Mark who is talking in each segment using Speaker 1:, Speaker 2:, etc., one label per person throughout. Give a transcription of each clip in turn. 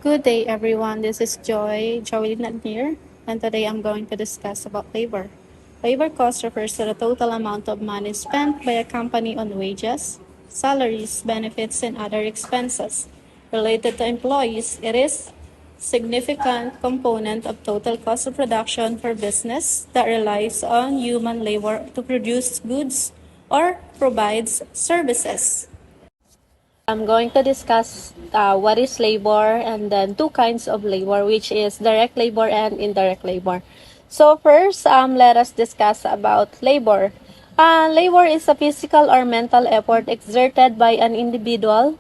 Speaker 1: Good day, everyone. This is Joey here, and today I'm going to discuss about labor. Labor cost refers to the total amount of money spent by a company on wages, salaries, benefits, and other expenses related to employees. It is significant component of total cost of production for business that relies on human labor to produce goods or provides services.
Speaker 2: I'm going to discuss what is labor and then two kinds of labor, which is direct labor and indirect labor. So first, let us discuss about labor. Labor is a physical or mental effort exerted by an individual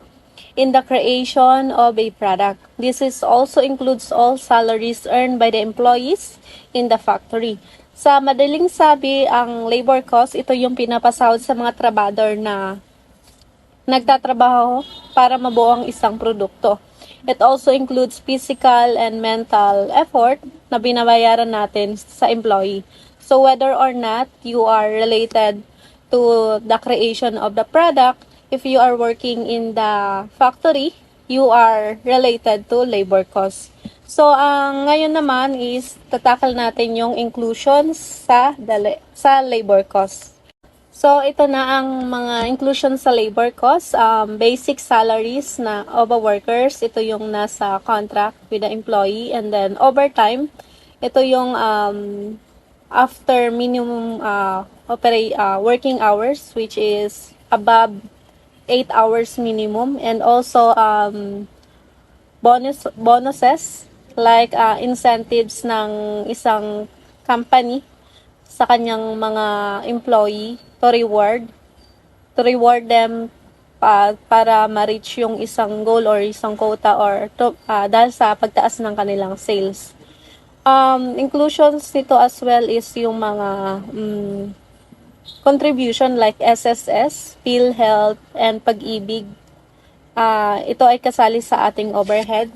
Speaker 2: in the creation of a product. This is also includes all salaries earned by the employees in the factory. Sa madaling sabi, ang labor cost, ito yung pinapasahod sa mga trabador na nagtatrabaho para mabuo ang isang produkto. It also includes physical and mental effort na binabayaran natin sa employee. So whether or not you are related to the creation of the product, if you are working in the factory, you are related to labor cost. So ang ngayon naman is tatakal natin yung inclusions sa labor cost. So, ito na ang mga inclusion sa labor cost. Basic salaries of a workers, ito yung nasa contract with the employee. And then, overtime, ito yung after minimum working hours, which is above 8 hours minimum. And also, bonuses, like incentives ng isang company sa kanyang mga employee to reward them para ma-reach yung isang goal or isang quota or dahil sa pagtaas ng kanilang sales. Inclusions nito as well is yung mga contribution like SSS, PhilHealth, and Pag-ibig. Ito ay kasali sa ating overhead.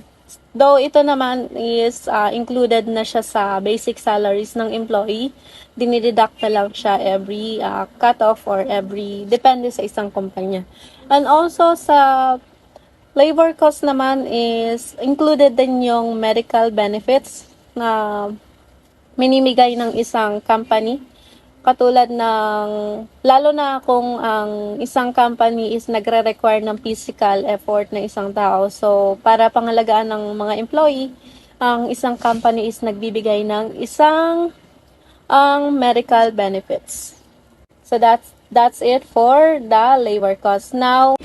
Speaker 2: Though ito naman is included na siya sa basic salaries ng employee, dinideduct na lang siya every cut-off or depende sa isang kumpanya. And also sa labor cost naman is included din yung medical benefits na minimigay ng isang company. Katulad ng, lalo na kung ang isang company is nagre-require ng physical effort ng isang tao. So, para pangalagaan ng mga employee, ang isang company is nagbibigay ng isang medical benefits. So, that's it for the labor cost. Now,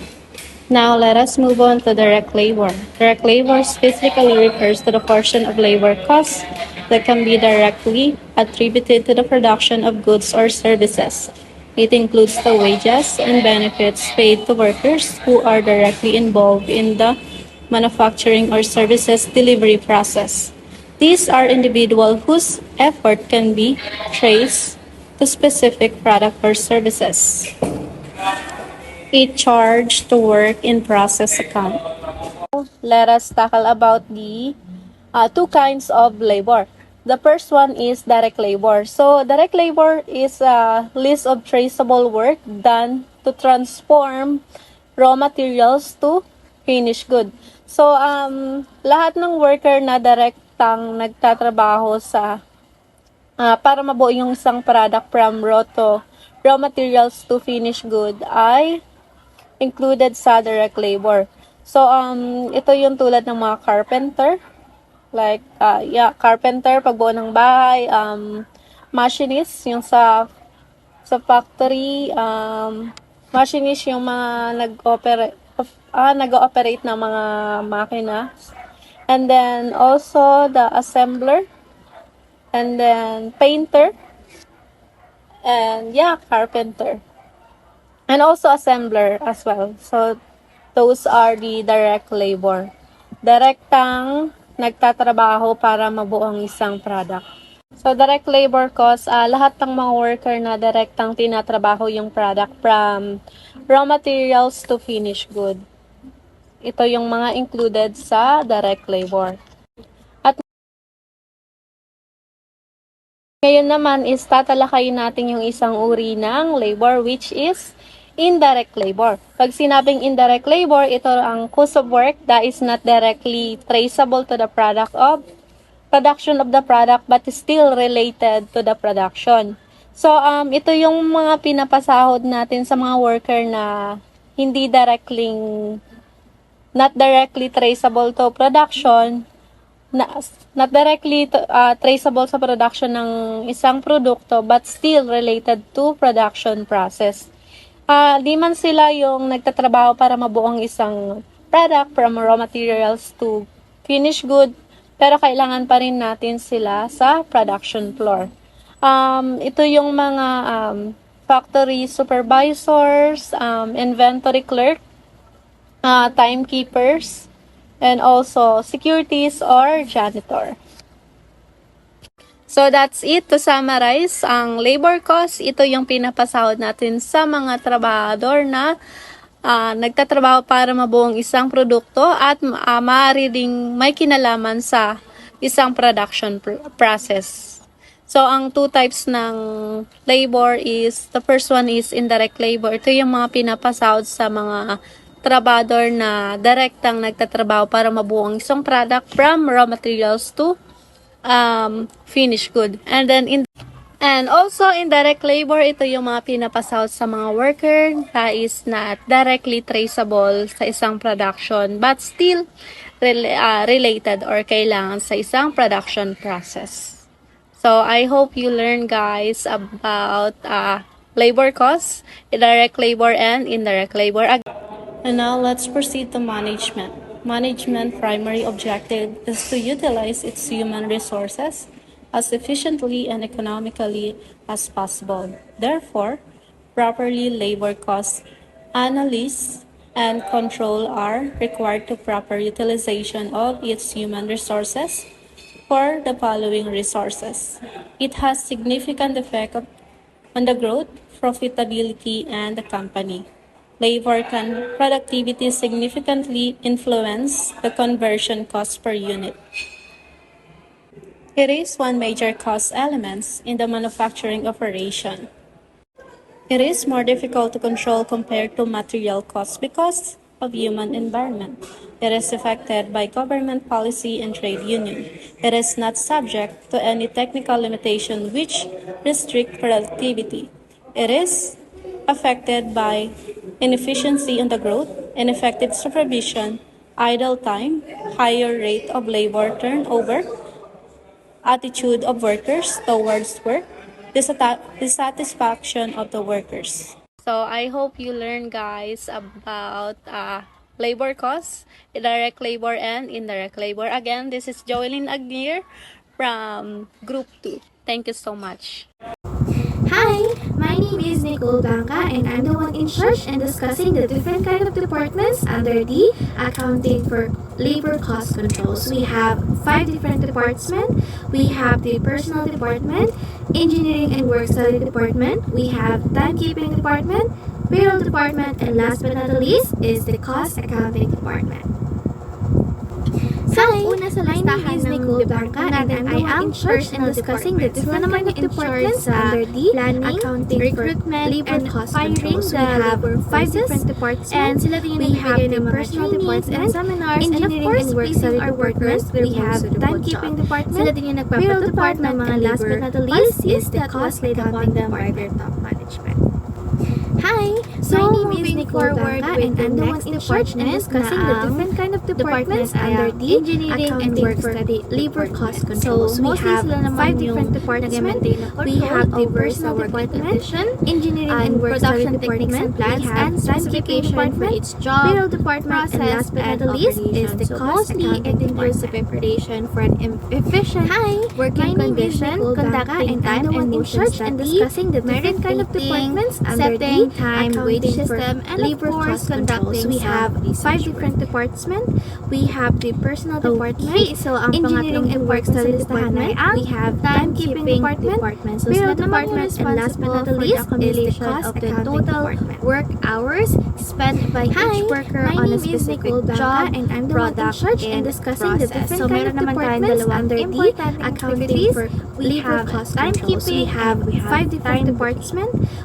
Speaker 1: Let us move on to direct labor. Direct labor specifically refers to the portion of labor costs that can be directly attributed to the production of goods or services. It includes the wages and benefits paid to workers who are directly involved in the manufacturing or services delivery process. These are individuals whose effort can be traced to specific product or services. A charge to work in process account.
Speaker 2: let us tackle about the two kinds of labor. The first one is direct labor. So, direct labor is a list of traceable work done to transform raw materials to finished good. So, lahat ng worker na direktang nagtatrabaho sa para mabuo yung isang product from raw materials to finished good ay included sa direct labor. So, ito yung tulad ng mga carpenter, like, carpenter, pagbuo ng bahay, machinist, yung sa factory, machinist, yung mga nag-ooperate ng mga makina. And then, also, the assembler, and then, painter, and carpenter. And also assembler as well. So, those are the direct labor. Direktang nagtatrabaho para mabuo ang isang product. So, direct labor cost, lahat ng mga worker na direktang tinatrabaho yung product from raw materials to finished good. Ito yung mga included sa direct labor. At ngayon naman is tatalakayin natin yung isang uri ng labor which is indirect labor. Pag sinabing indirect labor, ito ang cost of work that is not directly traceable to the production of the product but still related to the production. So, ito yung mga pinapasahod natin sa mga worker na hindi not directly traceable to production, na, not directly traceable sa production ng isang produkto but still related to production process. Di man sila yung nagtatrabaho para mabuo ang isang product from raw materials to finished good, pero kailangan pa rin natin sila sa production floor. Ito yung mga factory supervisors, inventory clerk, timekeepers, and also securities or janitor. So that's it. To summarize, ang labor cost, ito yung pinapasahod natin sa mga trabahador na nagtatrabaho para mabuong isang produkto at maaari ding may kinalaman sa isang production process. So, ang two types ng labor is, the first one is indirect labor. Ito yung mga pinapasahod sa mga trabahador na direktang nagtatrabaho para mabuo ang isang product from raw materials to finished good. And also indirect labor, ito yung mga pinapasahod sa mga worker that is not directly traceable sa isang production but still related or kailangan sa isang production process. So, I hope you learn, guys, about labor costs, direct labor and indirect labor.
Speaker 1: And now let's proceed to management. Management primary objective is to utilize its human resources as efficiently and economically as possible. Therefore, properly labor cost analysis and control are required to proper utilization of its human resources for the following resources. It has significant effect on the growth, profitability, and the company. Labor productivity significantly influence the conversion cost per unit. It is one major cost element in the manufacturing operation. It is more difficult to control compared to material costs because of human environment. It is affected by government policy and trade union. It is not subject to any technical limitation which restrict productivity. It is affected by inefficiency in the growth, ineffective supervision, idle time, higher rate of labor turnover, attitude of workers towards work, dissatisfaction of the workers.
Speaker 2: So, I hope you learn, guys, about labor costs, direct labor and indirect labor. Again, this is Joelyn Agnier from Group 2. Thank you so much.
Speaker 3: Hi, my name is Nicole Blanca and I'm the one in charge in discussing the different kind of departments under the accounting for labor cost controls. We have 5 different departments. We have the personal department, engineering and work study department, we have timekeeping department, payroll department, and last but not the least is the cost accounting department. Hi, my name is Nicole Blanca and I am in charge in discussing the different kind of departments under the planning, accounting, recruitment, labor cost controls. We have 5 different departments and we have the personal department, seminars, engineering and work study department. We have timekeeping department, payroll department, and last but not the least is the cost accounting department. Top management. Hi, my name is Nicole Blanca and I'm the one in charge in discussing the different kind of departments under the engineering and work study labor cost controls. We have 5 different departments. We have the personal department, engineering and work study department, plans and specification for each job, payroll department, and last but not the least is the cost accounting department. Preparation for an efficient working condition, conducting time and motion and discussing the different kind of departments under the time, wage system, and labor cost controls. We have 5 different departments. We have the personal department, engineering and work study department, we have timekeeping department, payroll department, and last but not the least is the cost of the total work hours spent by each worker on a specific job and I'm the one in charge in discussing the different kind of departments under the accounting for labor cost controls. We have 5 different departments.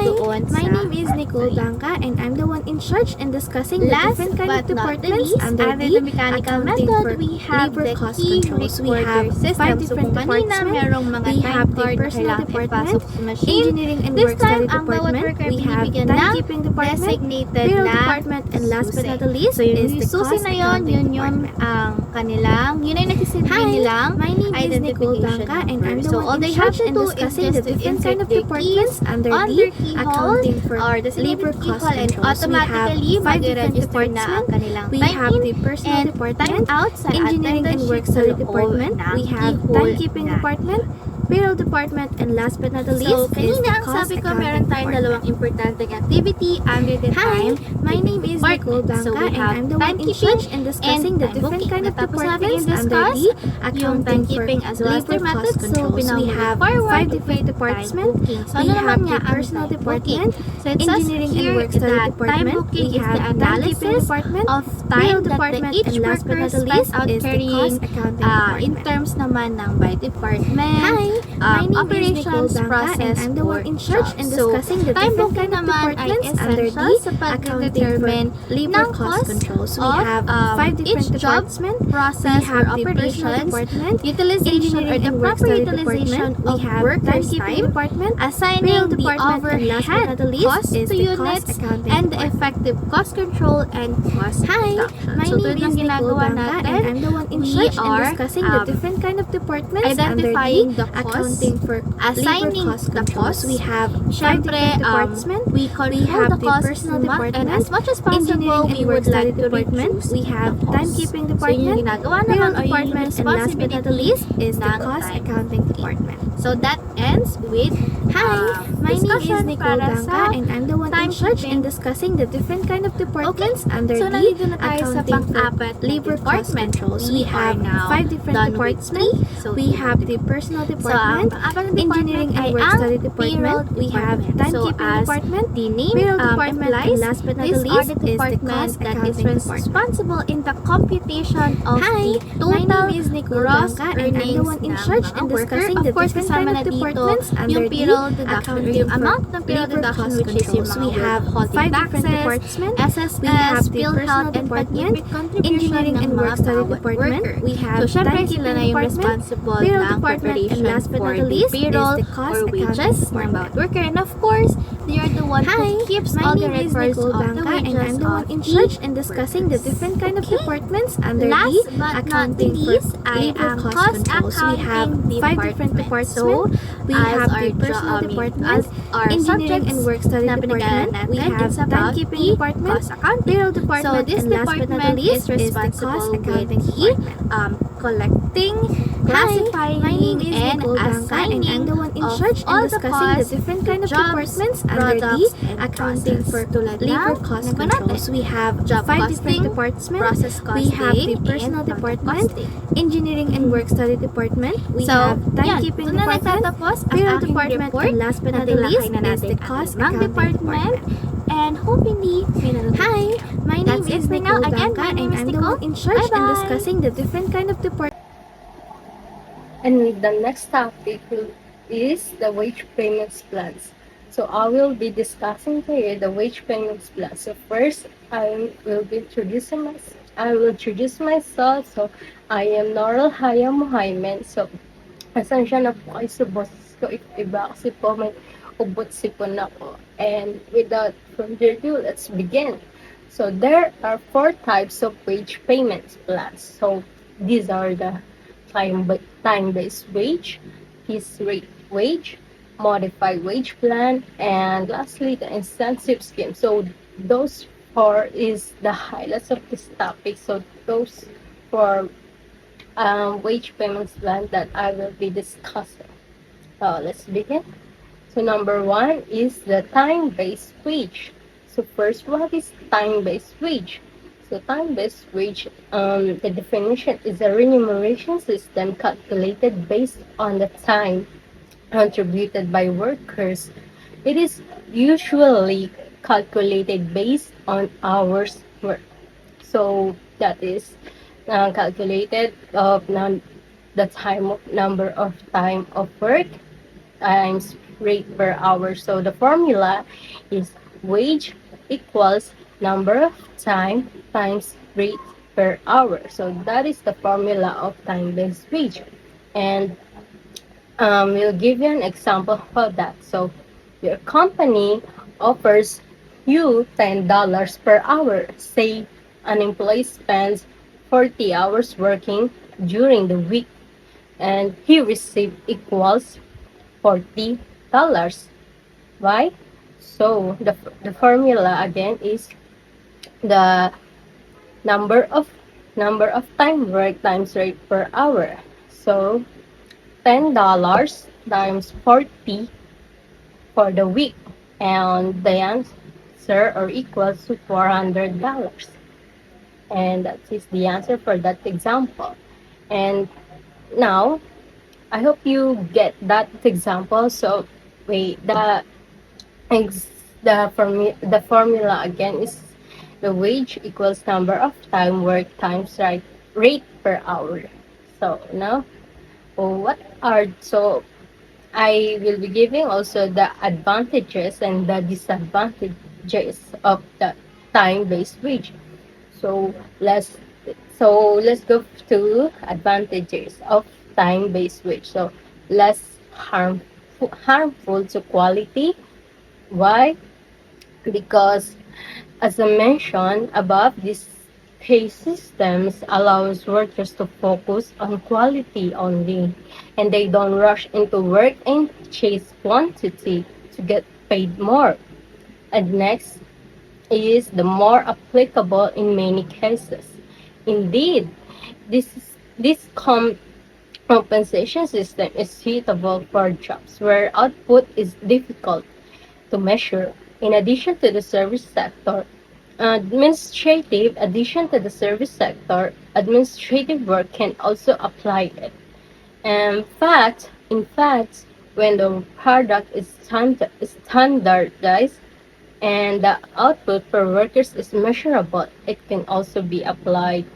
Speaker 3: doon sa
Speaker 4: my name is Nicole Blanca and I'm the one in charge in discussing the
Speaker 3: Last
Speaker 4: different kind of
Speaker 3: but not the
Speaker 4: departments
Speaker 3: least,
Speaker 4: under
Speaker 3: under the mechanical
Speaker 4: accounting
Speaker 3: method,
Speaker 4: for
Speaker 3: we have
Speaker 4: labor
Speaker 3: the
Speaker 4: cost
Speaker 3: key
Speaker 4: controls. We
Speaker 3: recorder
Speaker 4: have
Speaker 3: system.
Speaker 4: 5
Speaker 3: So
Speaker 4: different
Speaker 3: kung kanina
Speaker 4: departments.
Speaker 3: merong mga
Speaker 4: We
Speaker 3: time
Speaker 4: have the
Speaker 3: card na
Speaker 4: personal
Speaker 3: kailangan
Speaker 4: department,
Speaker 3: ipasok sa machine.
Speaker 4: engineering and
Speaker 3: This
Speaker 4: work study
Speaker 3: time, ang bawat
Speaker 4: department.
Speaker 3: worker
Speaker 4: We have
Speaker 3: binibigyan ng
Speaker 4: timekeeping department,
Speaker 3: designated
Speaker 4: payroll
Speaker 3: na
Speaker 4: department, and last but
Speaker 3: susi.
Speaker 4: not the least
Speaker 3: So yung
Speaker 4: is the
Speaker 3: susi
Speaker 4: cost
Speaker 3: na yun,
Speaker 4: accounting
Speaker 3: yun yung
Speaker 4: department.
Speaker 3: ang kanilang, yun ay nagsisilbi
Speaker 4: Hi,
Speaker 3: nilang
Speaker 4: my name is Nicole
Speaker 3: calculation
Speaker 4: Blanca, and I'm
Speaker 3: number.
Speaker 4: the
Speaker 3: So
Speaker 4: one
Speaker 3: all
Speaker 4: in
Speaker 3: they have
Speaker 4: charge
Speaker 3: to
Speaker 4: in
Speaker 3: do is
Speaker 4: discussing
Speaker 3: just
Speaker 4: the
Speaker 3: to
Speaker 4: different kind
Speaker 3: insert
Speaker 4: of
Speaker 3: their
Speaker 4: departments
Speaker 3: keys
Speaker 4: under
Speaker 3: on
Speaker 4: the
Speaker 3: their keyhole
Speaker 4: accounting for
Speaker 3: or
Speaker 4: labor
Speaker 3: designated
Speaker 4: cost
Speaker 3: keyhole, and
Speaker 4: controls. We have
Speaker 3: automatically
Speaker 4: 5 different
Speaker 3: mag-register na ang
Speaker 4: departments.
Speaker 3: kanilang
Speaker 4: We
Speaker 3: time
Speaker 4: have
Speaker 3: in
Speaker 4: the personal
Speaker 3: and time
Speaker 4: department,
Speaker 3: out sa
Speaker 4: engineering and
Speaker 3: attendance
Speaker 4: work
Speaker 3: sheet sa
Speaker 4: study
Speaker 3: loob
Speaker 4: department,
Speaker 3: ng
Speaker 4: we have
Speaker 3: keyhole
Speaker 4: timekeeping
Speaker 3: natin.
Speaker 4: department, payroll department, and last but not the
Speaker 3: So,
Speaker 4: least is
Speaker 3: kanina
Speaker 4: the
Speaker 3: ang
Speaker 4: cost
Speaker 3: sabi ko,
Speaker 4: accounting
Speaker 3: meron tayong dalawang
Speaker 4: department.
Speaker 3: importanteng activity under the
Speaker 4: Hi,
Speaker 3: time
Speaker 4: my name is Nicole
Speaker 3: department. So,
Speaker 4: Blanca,
Speaker 3: we
Speaker 4: and
Speaker 3: have
Speaker 4: I'm the one in
Speaker 3: timekeeping
Speaker 4: charge in discussing
Speaker 3: and
Speaker 4: the
Speaker 3: time
Speaker 4: different
Speaker 3: booking.
Speaker 4: kind of
Speaker 3: Natapos natin
Speaker 4: departments
Speaker 3: i-discuss
Speaker 4: under the
Speaker 3: yung
Speaker 4: accounting for
Speaker 3: timekeeping as well as
Speaker 4: labor
Speaker 3: their
Speaker 4: cost
Speaker 3: methods. So,
Speaker 4: controls. We
Speaker 3: moving
Speaker 4: have
Speaker 3: forward
Speaker 4: 5
Speaker 3: with
Speaker 4: different
Speaker 3: time
Speaker 4: departments.
Speaker 3: booking. So,
Speaker 4: We
Speaker 3: ano
Speaker 4: have
Speaker 3: naman
Speaker 4: the
Speaker 3: niya ang
Speaker 4: personal
Speaker 3: time booking?
Speaker 4: department,
Speaker 3: So, it says
Speaker 4: engineering and
Speaker 3: here
Speaker 4: work study
Speaker 3: that time
Speaker 4: department.
Speaker 3: booking
Speaker 4: We
Speaker 3: is
Speaker 4: have
Speaker 3: the
Speaker 4: timekeeping
Speaker 3: analysis
Speaker 4: department,
Speaker 3: of
Speaker 4: payroll
Speaker 3: time that the
Speaker 4: department,
Speaker 3: each
Speaker 4: and last but
Speaker 3: worker
Speaker 4: not the
Speaker 3: spends
Speaker 4: least
Speaker 3: out
Speaker 4: is the
Speaker 3: carrying
Speaker 4: cost accounting
Speaker 3: in
Speaker 4: department.
Speaker 3: terms naman ng by department,
Speaker 4: Hi, my name is Nicole
Speaker 3: operations,
Speaker 4: Blanca, and
Speaker 3: process,
Speaker 4: I'm the
Speaker 3: or
Speaker 4: one in charge
Speaker 3: jobs.
Speaker 4: in
Speaker 3: So,
Speaker 4: discussing the
Speaker 3: time
Speaker 4: different
Speaker 3: booking
Speaker 4: kind of
Speaker 3: naman ay
Speaker 4: departments under
Speaker 3: essential
Speaker 4: the
Speaker 3: sa
Speaker 4: accounting for
Speaker 3: pag-determine
Speaker 4: labor
Speaker 3: ng
Speaker 4: cost
Speaker 3: cost
Speaker 4: controls. We
Speaker 3: of
Speaker 4: have 5 different
Speaker 3: each job,
Speaker 4: departments.
Speaker 3: process,
Speaker 4: We
Speaker 3: or
Speaker 4: have the personal
Speaker 3: operations,
Speaker 4: department,
Speaker 3: utilization or
Speaker 4: engineering
Speaker 3: the
Speaker 4: and work
Speaker 3: proper
Speaker 4: study
Speaker 3: utilization
Speaker 4: department. We
Speaker 3: of
Speaker 4: have
Speaker 3: workers'
Speaker 4: timekeeping
Speaker 3: time,
Speaker 4: department, payroll
Speaker 3: assigning the
Speaker 4: department, and last but
Speaker 3: overhead
Speaker 4: not the least
Speaker 3: cost
Speaker 4: is
Speaker 3: to
Speaker 4: the cost
Speaker 3: units
Speaker 4: accounting
Speaker 3: and the
Speaker 4: department.
Speaker 3: effective cost control and cost
Speaker 4: Hi,
Speaker 3: reduction.
Speaker 4: my
Speaker 3: So,
Speaker 4: name
Speaker 3: tulad
Speaker 4: is
Speaker 3: ng
Speaker 4: Nicole
Speaker 3: ginagawa
Speaker 4: Blanca, and
Speaker 3: natin,
Speaker 4: I'm the one in
Speaker 3: we
Speaker 4: charge in
Speaker 3: are
Speaker 4: discussing the different kind of departments under
Speaker 3: identifying
Speaker 4: the
Speaker 3: the cost,
Speaker 4: accounting for
Speaker 3: assigning
Speaker 4: labor cost
Speaker 3: the
Speaker 4: controls.
Speaker 3: cost.
Speaker 4: We have 5
Speaker 3: Syempre,
Speaker 4: different departments.
Speaker 3: we
Speaker 4: We
Speaker 3: control
Speaker 4: have
Speaker 3: the
Speaker 4: the
Speaker 3: cost
Speaker 4: personal
Speaker 3: month, and
Speaker 4: department,
Speaker 3: as much as possible,
Speaker 4: engineering
Speaker 3: we
Speaker 4: and work
Speaker 3: would like
Speaker 4: study
Speaker 3: to
Speaker 4: department.
Speaker 3: reduce
Speaker 4: We have
Speaker 3: the cost.
Speaker 4: timekeeping
Speaker 3: So, yun yung
Speaker 4: department,
Speaker 3: ginagawa naman
Speaker 4: payroll
Speaker 3: or yung
Speaker 4: department, and last but not the
Speaker 3: responsibility
Speaker 4: least is the
Speaker 3: ng
Speaker 4: cost
Speaker 3: time
Speaker 4: accounting
Speaker 3: booking.
Speaker 4: department.
Speaker 3: So, that ends with
Speaker 4: Hi, my name is
Speaker 3: discussion
Speaker 4: Nicole
Speaker 3: para
Speaker 4: Blanca,
Speaker 3: sa
Speaker 4: and I'm the one in charge in
Speaker 3: timekeeping.
Speaker 4: discussing the different kind of departments under
Speaker 3: So,
Speaker 4: the
Speaker 3: nandito na tayo sa
Speaker 4: accounting for
Speaker 3: pang-apat na
Speaker 4: labor cost
Speaker 3: department.
Speaker 4: controls.
Speaker 3: We
Speaker 4: We have
Speaker 3: are now
Speaker 4: 5 different
Speaker 3: done with
Speaker 4: departments.
Speaker 3: three. So,
Speaker 4: We have the personal
Speaker 3: So, ang
Speaker 4: department,
Speaker 3: pang-apat na
Speaker 4: engineering
Speaker 3: department
Speaker 4: and
Speaker 3: ay
Speaker 4: work
Speaker 3: ang
Speaker 4: study
Speaker 3: payroll
Speaker 4: department. We have
Speaker 3: department.
Speaker 4: timekeeping
Speaker 3: So, as
Speaker 4: department,
Speaker 3: the name
Speaker 4: payroll department,
Speaker 3: implies,
Speaker 4: and last but not the
Speaker 3: these are
Speaker 4: least
Speaker 3: the
Speaker 4: is the
Speaker 3: department
Speaker 4: cost
Speaker 3: that is
Speaker 4: accounting department.
Speaker 3: responsible in the computation of
Speaker 4: Hi,
Speaker 3: the
Speaker 4: my
Speaker 3: total
Speaker 4: name is Nicole
Speaker 3: gross
Speaker 4: Blanca, and I'm the
Speaker 3: earnings
Speaker 4: one in
Speaker 3: ng
Speaker 4: charge
Speaker 3: mga
Speaker 4: in
Speaker 3: worker.
Speaker 4: discussing
Speaker 3: Of
Speaker 4: the
Speaker 3: course,
Speaker 4: different
Speaker 3: kasama
Speaker 4: kind
Speaker 3: na
Speaker 4: of
Speaker 3: dito
Speaker 4: departments under
Speaker 3: yung
Speaker 4: the
Speaker 3: payroll deduction or
Speaker 4: accounting
Speaker 3: yung
Speaker 4: for
Speaker 3: amount ng payroll
Speaker 4: labor
Speaker 3: deduction,
Speaker 4: cost
Speaker 3: which is yung
Speaker 4: controls.
Speaker 3: mga
Speaker 4: We have
Speaker 3: withholding
Speaker 4: 5 different
Speaker 3: taxes,
Speaker 4: departments.
Speaker 3: SSS,
Speaker 4: We have the
Speaker 3: PhilHealth,
Speaker 4: personal
Speaker 3: and
Speaker 4: department,
Speaker 3: pag-ibig contribution
Speaker 4: engineering
Speaker 3: ng
Speaker 4: and
Speaker 3: mga
Speaker 4: work study
Speaker 3: bawat
Speaker 4: department.
Speaker 3: worker.
Speaker 4: We have
Speaker 3: So, syempre, sila
Speaker 4: timekeeping
Speaker 3: na yung
Speaker 4: department,
Speaker 3: responsible
Speaker 4: payroll
Speaker 3: ng
Speaker 4: department, and
Speaker 3: preparation
Speaker 4: last but
Speaker 3: for
Speaker 4: not the
Speaker 3: the
Speaker 4: least
Speaker 3: payroll
Speaker 4: is the cost
Speaker 3: or
Speaker 4: accounting
Speaker 3: wages ng
Speaker 4: department.
Speaker 3: bawat worker. And of course, they are the one
Speaker 4: Hi,
Speaker 3: who keeps
Speaker 4: my
Speaker 3: all the
Speaker 4: name is
Speaker 3: records
Speaker 4: Nicole
Speaker 3: of the
Speaker 4: Blanca, and
Speaker 3: wages
Speaker 4: I'm the one
Speaker 3: of
Speaker 4: in
Speaker 3: the
Speaker 4: charge in discussing the
Speaker 3: workers.
Speaker 4: different kind of
Speaker 3: Okay.
Speaker 4: departments under
Speaker 3: Last
Speaker 4: the
Speaker 3: but not
Speaker 4: accounting for
Speaker 3: least ay
Speaker 4: labor
Speaker 3: ang
Speaker 4: cost
Speaker 3: cost
Speaker 4: controls. We have
Speaker 3: accounting
Speaker 4: 5 different
Speaker 3: department.
Speaker 4: departments.
Speaker 3: So,
Speaker 4: We
Speaker 3: as
Speaker 4: have
Speaker 3: our
Speaker 4: the personal department,
Speaker 3: as our
Speaker 4: engineering
Speaker 3: subjects
Speaker 4: and work study
Speaker 3: na
Speaker 4: department.
Speaker 3: pinag-aralan
Speaker 4: We
Speaker 3: natin,
Speaker 4: have
Speaker 3: it's about
Speaker 4: timekeeping
Speaker 3: the
Speaker 4: department,
Speaker 3: cost accounting.
Speaker 4: payroll
Speaker 3: So,
Speaker 4: department,
Speaker 3: this
Speaker 4: and last but not the
Speaker 3: department
Speaker 4: least
Speaker 3: is
Speaker 4: is the
Speaker 3: responsible
Speaker 4: cost
Speaker 3: with
Speaker 4: accounting
Speaker 3: the
Speaker 4: department.
Speaker 3: collecting,
Speaker 4: Hi,
Speaker 3: classifying,
Speaker 4: my name is
Speaker 3: and
Speaker 4: Nicole Blanca, and
Speaker 3: assigning
Speaker 4: I'm the one in
Speaker 3: of
Speaker 4: charge in
Speaker 3: all the
Speaker 4: discussing the
Speaker 3: costs,
Speaker 4: different kind of
Speaker 3: jobs,
Speaker 4: departments under the
Speaker 3: products, and
Speaker 4: accounting
Speaker 3: process.
Speaker 4: for
Speaker 3: Tulad
Speaker 4: labor
Speaker 3: ng
Speaker 4: cost
Speaker 3: nagawa
Speaker 4: controls.
Speaker 3: natin.
Speaker 4: We have
Speaker 3: Job
Speaker 4: 5
Speaker 3: costing,
Speaker 4: different departments.
Speaker 3: process
Speaker 4: We have the
Speaker 3: costing,
Speaker 4: personal
Speaker 3: and product
Speaker 4: department,
Speaker 3: costing.
Speaker 4: engineering and work study department. We
Speaker 3: So,
Speaker 4: have
Speaker 3: yan.
Speaker 4: timekeeping
Speaker 3: Doon na
Speaker 4: department,
Speaker 3: nagtatapos ang
Speaker 4: payroll
Speaker 3: aking
Speaker 4: department,
Speaker 3: report.
Speaker 4: and last but not the
Speaker 3: Natilakay
Speaker 4: least
Speaker 3: na
Speaker 4: is
Speaker 3: natin
Speaker 4: the
Speaker 3: ang
Speaker 4: cost
Speaker 3: limang
Speaker 4: accounting
Speaker 3: department.
Speaker 4: department.
Speaker 3: And hopefully, may natutunan
Speaker 4: Hi,
Speaker 3: kayo.
Speaker 4: my
Speaker 3: That's
Speaker 4: name
Speaker 3: it
Speaker 4: is
Speaker 3: for now.
Speaker 4: Nicole
Speaker 3: Again,
Speaker 4: Blanca,
Speaker 3: my
Speaker 4: and
Speaker 3: name is
Speaker 4: I'm the
Speaker 3: Nicole.
Speaker 4: one in charge in
Speaker 3: Bye-bye.
Speaker 4: discussing the different kind of departments.
Speaker 5: And the next topic is the wage payments plans. So I will be discussing here the wage payments plan. So first, I will introduce myself. So I am Noral Haya Muhammad. So asensya na po kayo sa boses ko. If iba kasi po may ubot sipon ako. And without further ado, let's begin. So there are 4 types of wage payments plans. So these are the time-based wage, piece rate wage, modified wage plan, and lastly the incentive scheme. So those 4 is the highlights of this topic. So those 4 wage payments plan that I will be discussing. Let's begin. So number 1 is the time-based wage. So first, what is time-based wage? So time-based wage, the definition is a remuneration system calculated based on the time contributed by workers. It is usually calculated based on hours worked. So that is calculated of the number of time of work times rate per hour. So the formula is wage equals number of time times rate per hour. So that is the formula of time-based wage. And we'll give you an example of that. So your company offers you $10 per hour. Say an employee spends 40 hours working during the week. and he received equals $40. Why? So the formula again is the number of number of time work times rate per hour. So $10 times 40 for the week, and the answer or equals to $400. And that is the answer for that example. And now I hope you get that example. So wait, the formula again is the wage equals number of time work times rate per hour. So now, I will be giving also the advantages and the disadvantages of the time-based wage. So let's go to advantages of time-based wage. So less harmful to quality. Why? Because as I mentioned above, this pay systems allows workers to focus on quality only, and they don't rush into work and chase quantity to get paid more. And next is the more applicable in many cases. Indeed, this compensation system is suitable for jobs where output is difficult to measure. In addition to the service sector, administrative work can also apply it. In fact, when the product is standardized and the output per workers is measurable, it can also be applied,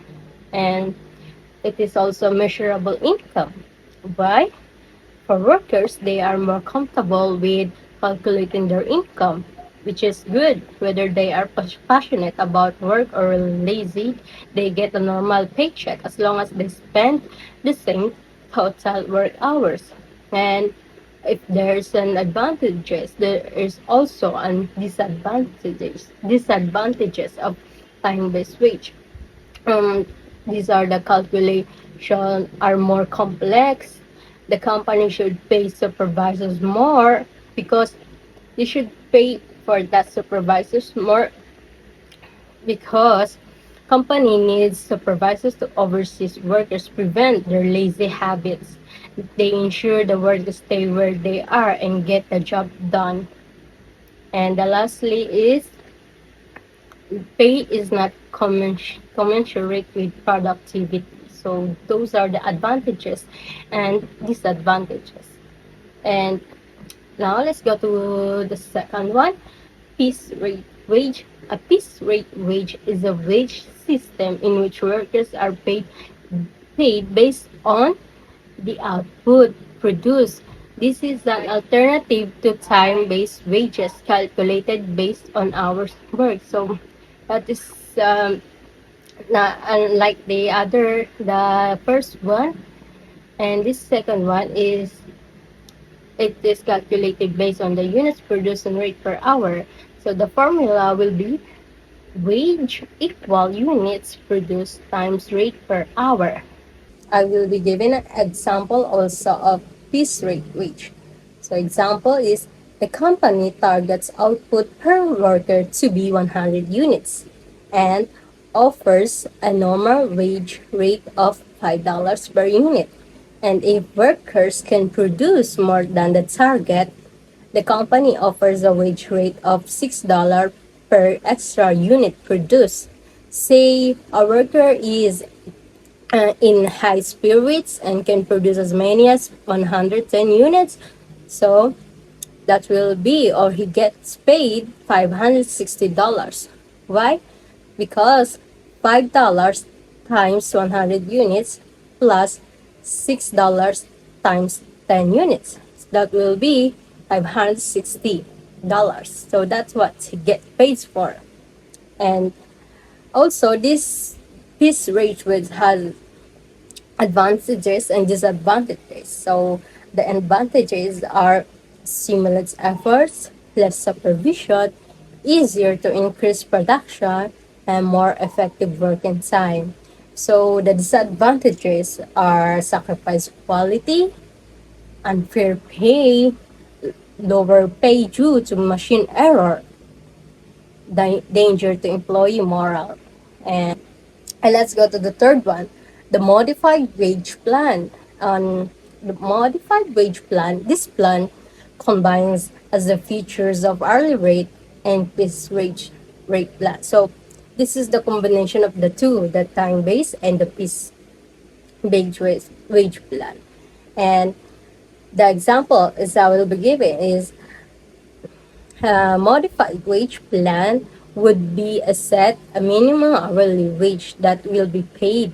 Speaker 5: and it is also measurable income. Why? For workers, they are more comfortable with calculating their income, which is good. Whether they are passionate about work or lazy, they get a normal paycheck as long as they spend the same total work hours. And if there's an advantages, there is also an disadvantages of time-based wage. um, these are the calculation are more complex. The company should pay supervisors more because they should pay for that supervisors more because company needs supervisors to oversee workers, prevent their lazy habits. They ensure the workers stay where they are and get the job done. And the lastly is pay is not commensurate with productivity. So those are the advantages and disadvantages. And now let's go to the second one, piece rate wage. A piece rate wage is a wage system in which workers are paid based on the output produced. This is an alternative to time-based wages calculated based on hours worked. So that is not unlike the first one, and this second one is it is calculated based on the units produced and rate per hour. So the formula will be wage equal units produced times rate per hour. I will be giving an example also of piece rate wage. So example is the company targets output per worker to be 100 units and offers a normal wage rate of $5 per unit. And if workers can produce more than the target, the company offers a wage rate of $6 per extra unit produced. Say a worker is in high spirits and can produce as many as 110 units, so that will be, or he gets paid $560. Why? Because $5 times 100 units plus $6 times 10 units. That will be $560. So that's what he gets paid for. And also this rate which has advantages and disadvantages. So the advantages are stimulate efforts, less supervision, easier to increase production, and more effective working time. So the disadvantages are sacrifice quality, unfair pay, lower pay due to machine error, danger to employee morale. And let's go to the third one, the modified wage plan. On the modified wage plan, this plan combines as the features of hourly rate and piece wage rate plan. So this is the combination of the two, the time based and the piece wage plan. And the example is I will be giving is a modified wage plan would be a minimum hourly wage that will be paid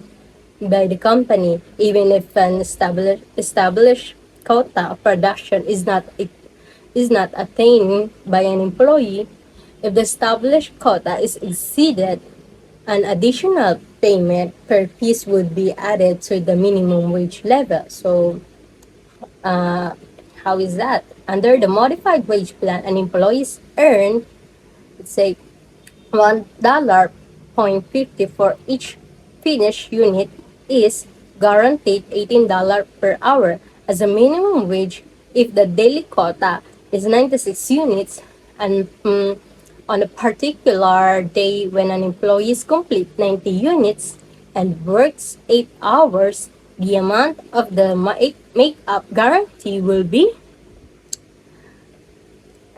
Speaker 5: by the company even if an established quota of production is not attained by an employee. If the established quota is exceeded, an additional payment per piece would be added to the minimum wage level. So uh, how is that? Under the modified wage plan, an employees earn, let's say, $1.50 for each finished unit is guaranteed $18 per hour as a minimum wage if the daily quota is 96 units and on a particular day when an employee is complete 90 units and works 8 hours, the amount of the make-up guarantee will be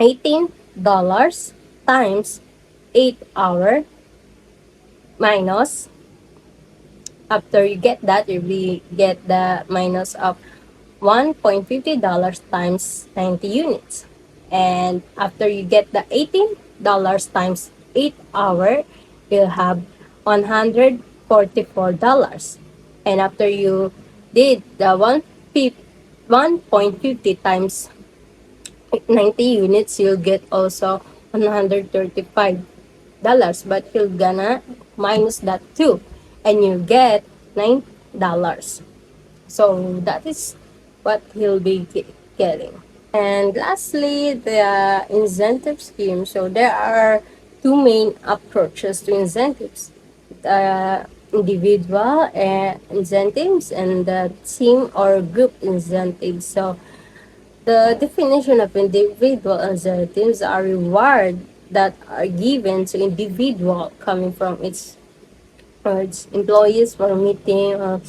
Speaker 5: $18 times 8 hour minus, after you get that you will get the minus of $1.50 times 90 units, and after you get the $18 times 8 hour you'll have $144, and after you did the 1.50 times 90 units you'll get also $135, but you're gonna minus that too and you get $9. So that is what he'll be getting. And lastly, the incentive scheme. So there are two main approaches to incentives: the individual incentives and the team or group incentives. So the definition of individual incentives are reward that are given to individual coming from its employees for meeting or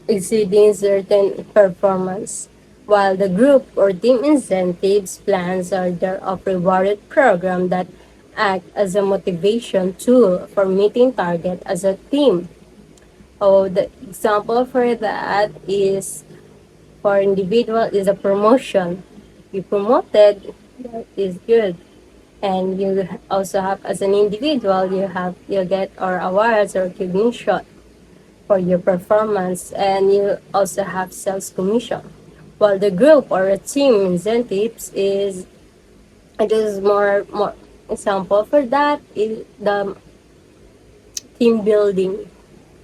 Speaker 5: exceeding certain performance, while the group or team incentives plans are there of rewarded program that act as a motivation tool for meeting target as a team. Oh, the example for that is for individual is a promotion. You promoted, that is good. And you also have as an individual, you get or awards or recognition for your performance, and you also have sales commission. While the group or a team incentives is it is more example for that is the team building.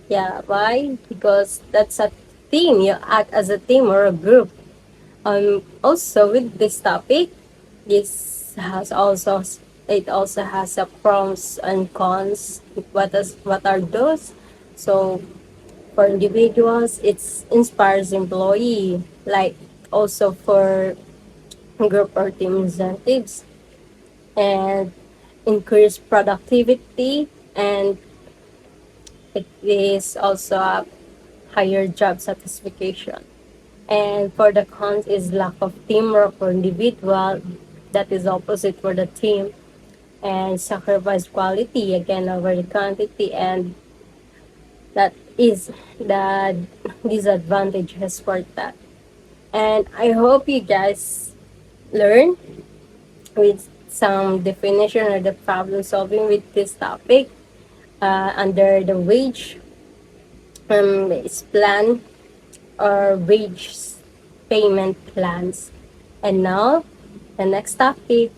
Speaker 5: Yeah, why? Because that's a team. You act as a team or a group. Also with this topic, this has also it also has a pros and cons. What are those? So for individuals, it inspires employee. Like also for group or team incentives, and increase productivity, and it is also a higher job satisfaction. And for the cons is lack of teamwork for individual, that is opposite for the team, and sacrifice quality again over the quantity, and that is the disadvantages for that. And I hope you guys learn with some definition or the problem solving with this topic under the wage is plan or wage payment plans. And now, the next topic.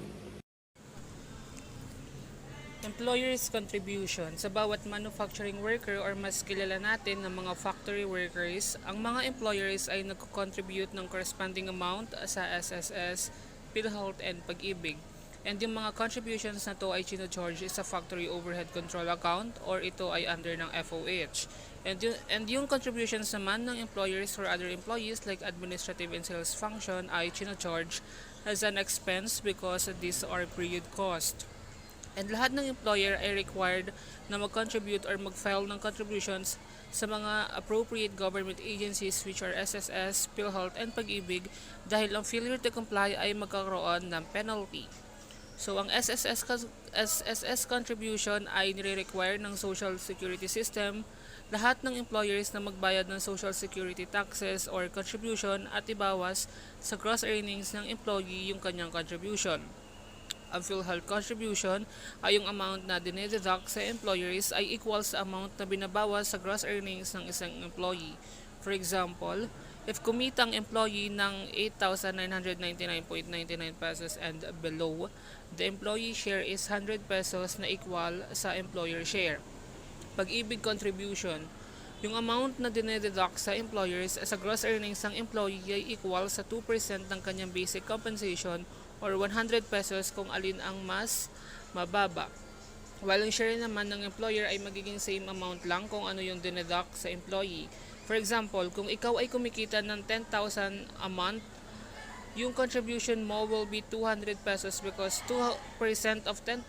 Speaker 6: Employer's contribution. Sa bawat manufacturing worker or mas kilala natin ng mga factory workers, ang mga employers ay nagko-contribute ng corresponding amount sa SSS, PhilHealth, and Pag-ibig. And yung mga contributions na to ay chino-charge sa factory overhead control account or ito ay under ng FOH. And yung contributions naman ng employers or other employees like administrative and sales function ay charge as an expense because these are period cost. And lahat ng employer ay required na mag-contribute or mag-file ng contributions sa mga appropriate government agencies which are SSS, PhilHealth, and Pag-ibig dahil ang failure to comply ay magkakaroon ng penalty. So, ang SSS contribution ay nire-require ng Social Security System lahat ng employers na magbayad ng Social Security taxes or contribution at ibawas sa gross earnings ng employee yung kanyang contribution. Ang PhilHealth contribution ay yung amount na dinededuct sa employers ay equal sa amount na binabawas sa gross earnings ng isang employee. For example, if kumita ang employee ng 8,999.99 pesos and below, the employee share is 100 pesos na equal sa employer share. Pag-ibig contribution, yung amount na dinededuct sa employers sa gross earnings ng employee ay equal sa 2% ng kanyang basic compensation or 100 pesos kung alin ang mas mababa. While yung share naman ng employer ay magiging same amount lang kung ano yung dineduct sa employee. For example, kung ikaw ay kumikita ng 10,000 a month, yung contribution mo will be 200 pesos because 2% of 10,000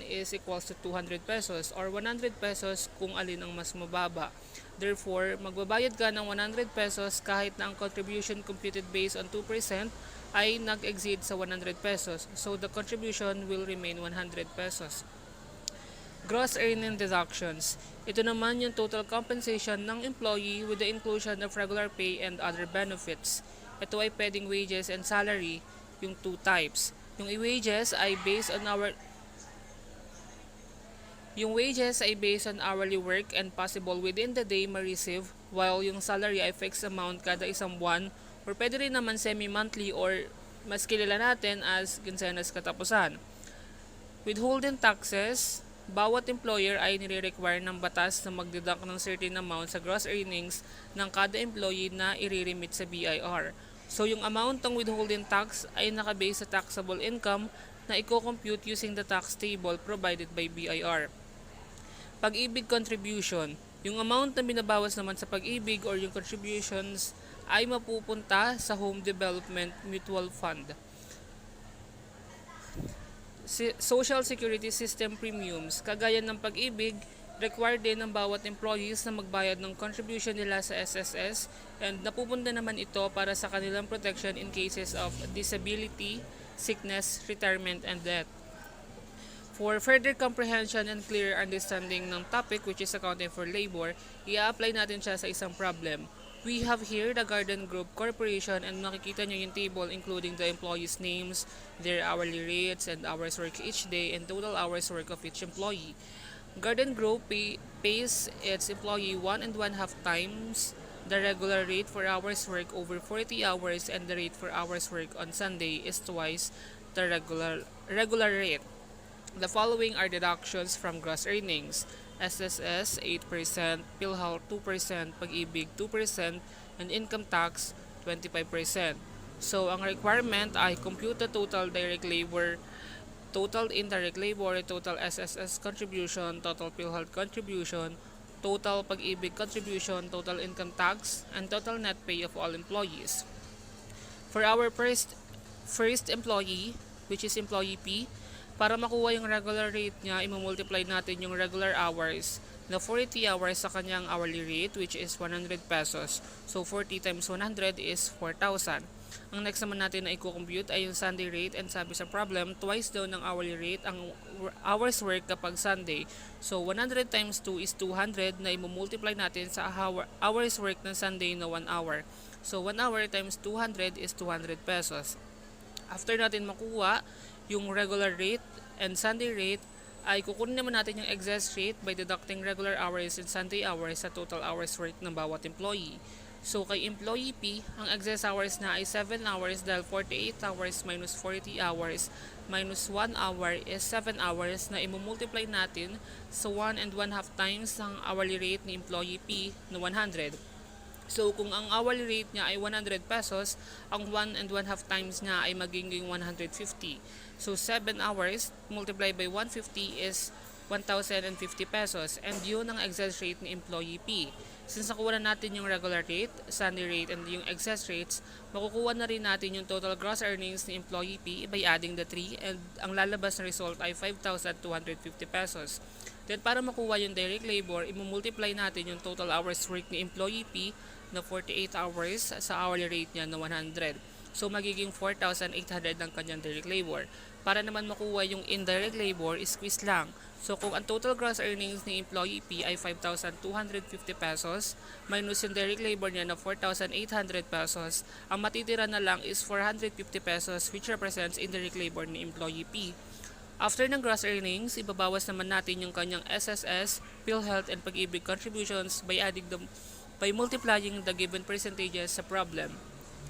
Speaker 6: is equals to 200 pesos or 100 pesos kung alin ang mas mababa. Therefore, magbabayad ka ng 100 pesos kahit na ang contribution computed based on 2% ay nag-exceed sa 100 pesos. So, the contribution will remain 100 pesos. Gross earning deductions. Ito naman yung total compensation ng employee with the inclusion of regular pay and other benefits. Ito ay pwedeng wages and salary, yung two types. Yung wages ay based on hourly work and possible within the day ma-receive, while yung salary ay fixed amount kada isang buwan or pwede rin naman semi-monthly or mas kilala natin as kinsenas katapusan. Withholding taxes, bawat employer ay nire-require ng batas na mag-deduct ng certain amount sa gross earnings ng kada employee na i-remit sa BIR. So, yung amount ng withholding tax ay nakabase sa taxable income na i-compute using the tax table provided by BIR. Pag-ibig contribution. Yung amount na binabawas naman sa pag-ibig or yung contributions ay mapupunta sa Home Development Mutual Fund. Social Security System premiums, kagaya ng pag-ibig, required din ng bawat employees na magbayad ng contribution nila sa SSS and napupunta naman ito para sa kanilang protection in cases of disability, sickness, retirement, and death. For further comprehension and clear understanding ng topic which is accounting for labor, i-apply natin siya sa isang problem. We have here the Garden Group Corporation and makikita nyo yung table including the employees' names, their hourly rates, and hours work each day, and total hours work of each employee. Garden Group pays its employee 1.5 times the regular rate for hours work over 40 hours, and the rate for hours work on Sunday is twice the regular rate. The following are deductions from gross earnings: SSS 8%, PhilHealth 2%, Pag-ibig 2%, and income tax 25%. So, ang requirement ay compute the total direct labor, total indirect labor, total SSS contribution, total PhilHealth contribution, total Pag-ibig contribution, total income tax, and total net pay of all employees. For our first employee, which is employee P, para makuha yung regular rate niya, i-multiply natin yung regular hours na 40 hours sa kanyang hourly rate, which is 100 pesos. So, 40 times 100 is 4,000. Ang next naman natin na i-compute ay yung Sunday rate, and sabi sa problem, twice daw ng hourly rate ang hours work kapag Sunday. So, 100 times 2 is 200 na i-multiply natin sa hours work ng Sunday na 1 hour. So, 1 hour times 200 is 200 pesos. After natin makuha yung regular rate and Sunday rate, ay kukunin naman natin yung excess rate by deducting regular hours and Sunday hours sa total hours work ng bawat employee. So, kay employee P, ang excess hours na ay 7 hours dahil 48 hours minus 40 hours minus 1 hour is 7 hours na imumultiply natin sa 1.5 times ang hourly rate ni employee P na 100. So, kung ang hourly rate niya ay 100 pesos, ang 1.5 times niya ay magiging 150. So, 7 hours multiplied by 150 is 1,050 pesos, and yun ang excess rate ni Employee P. Since nakuha na natin yung regular rate, Sunday rate, and yung excess rates, makukuha na rin natin yung total gross earnings ni Employee P by adding the 3, and ang lalabas na result ay 5,250 pesos. Then para makuha yung direct labor, imumultiply natin yung total hours work ni Employee P na 48 hours sa hourly rate niya na 100. So magiging 4,800 ang kanyang direct labor. Para naman makuha yung indirect labor, squeeze lang. So kung ang total gross earnings ni Employee P ay 5,250 pesos, minus yung direct labor niya na 4,800 pesos, ang matitira na lang is 450 pesos, which represents indirect labor ni Employee P. After ng gross earnings, ibabawas naman natin yung kanyang SSS, PhilHealth, and Pag-ibig contributions by multiplying the given percentages sa problem.